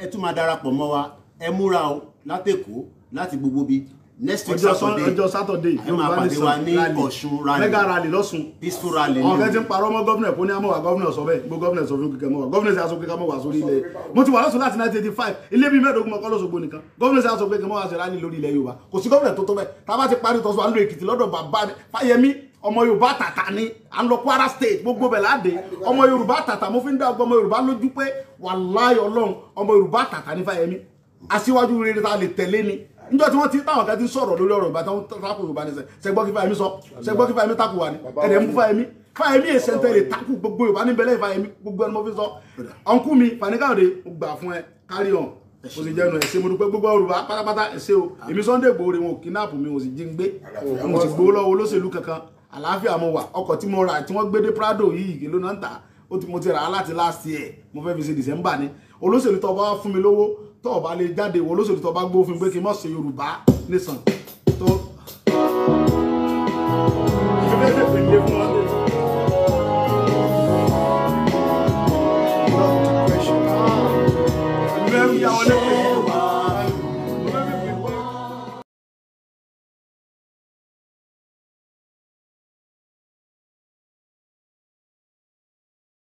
ẹ tún máa darapọ̀ mọ́ wa ẹ múra o látẹ̀kọ́ láti gbogbo bíi next week ọjọ́ Saturday ẹ máa pàdé wa ní Ọ̀ṣun rally mega rally lọ́sùn peaceful rally àwọn kan ti ń parọ́ mọ́ gọ́vnà kó ní àmọ́wà gọ́vnà sọ bẹ́ẹ̀ gbogbo gọ́vnà sọ fún kíkẹ́ mọ́wà gọ́vnà sì aṣọ pé ká mọ́wà sórí ilẹ̀ mo ti wà lọ́sùn láti 1985 ilé bíi mẹ́ẹ̀ẹ́dógún mọ́kọ́ lọ́sọ̀gbó nìkan gọ́vnà sì aṣọ pé kí mọ́wà sí rally lórí ilẹ̀ Yorùbá kò sí gọ́vnà tó tó bẹ́ẹ̀ tá a bá ti parí tọ́sọ àlọ́ Èkìtì lọ́dọ̀ bàbá Fáyẹmí ọmọ Yorùbá tàtà ni à ń lọ Kwara State gbogbo bẹ̀ láde ọmọ Yorùbá tàtà mo fi ń dá ọmọ Yorùbá lójú pé wàláhì Ọlọ́run ọmọ Yorùbá tàtà ní Fáyẹmí aṣíwájú rere ta lè tẹ̀lé ni níjọ́ tí wọ́n ti táwọn kan ti sọ̀rọ̀ lórí ọ̀rọ̀ ìbátan tákù Yorùbá Nation ṣẹgbọ́n kí Fáyẹmí sọ ṣẹgbọ́n kí Fáyẹmí tákù wà ní ẹ̀rẹ̀ mú Fáyẹmí èsẹ̀ tẹ̀lé tákù gbogbo Yorùbá níbẹ̀ lẹ́yìn Fáyẹmí gbogbo ẹni mo fi sọ ọ̀nkú mi Fani-Káyọ̀dé gbà fún ẹ kárí hàn mo sì jẹnu ẹ̀ṣẹ̀ mo dúpẹ́ gbogbo Yorùbá pátápátá ẹ̀ṣẹ̀ o èmi Sunday Igboho wọn ò kidnap mi ò sì jí ń gbé mo sì gbowó lọ́wọ́ olóṣèlú kankan àlàáfíà mo wà ọkọ̀ tí mo rà tí wọ́n gbé dé Prado yìí kí ló náà ń tà mo ti rà á láti last year mo fẹ́ fi ṣe December ni olóṣèlú tó bá fún mi lówó tó bá lè jáde wo olóṣèlú tó bá gbó fún mi pé kí n má ṣe Yorùbá Nation tó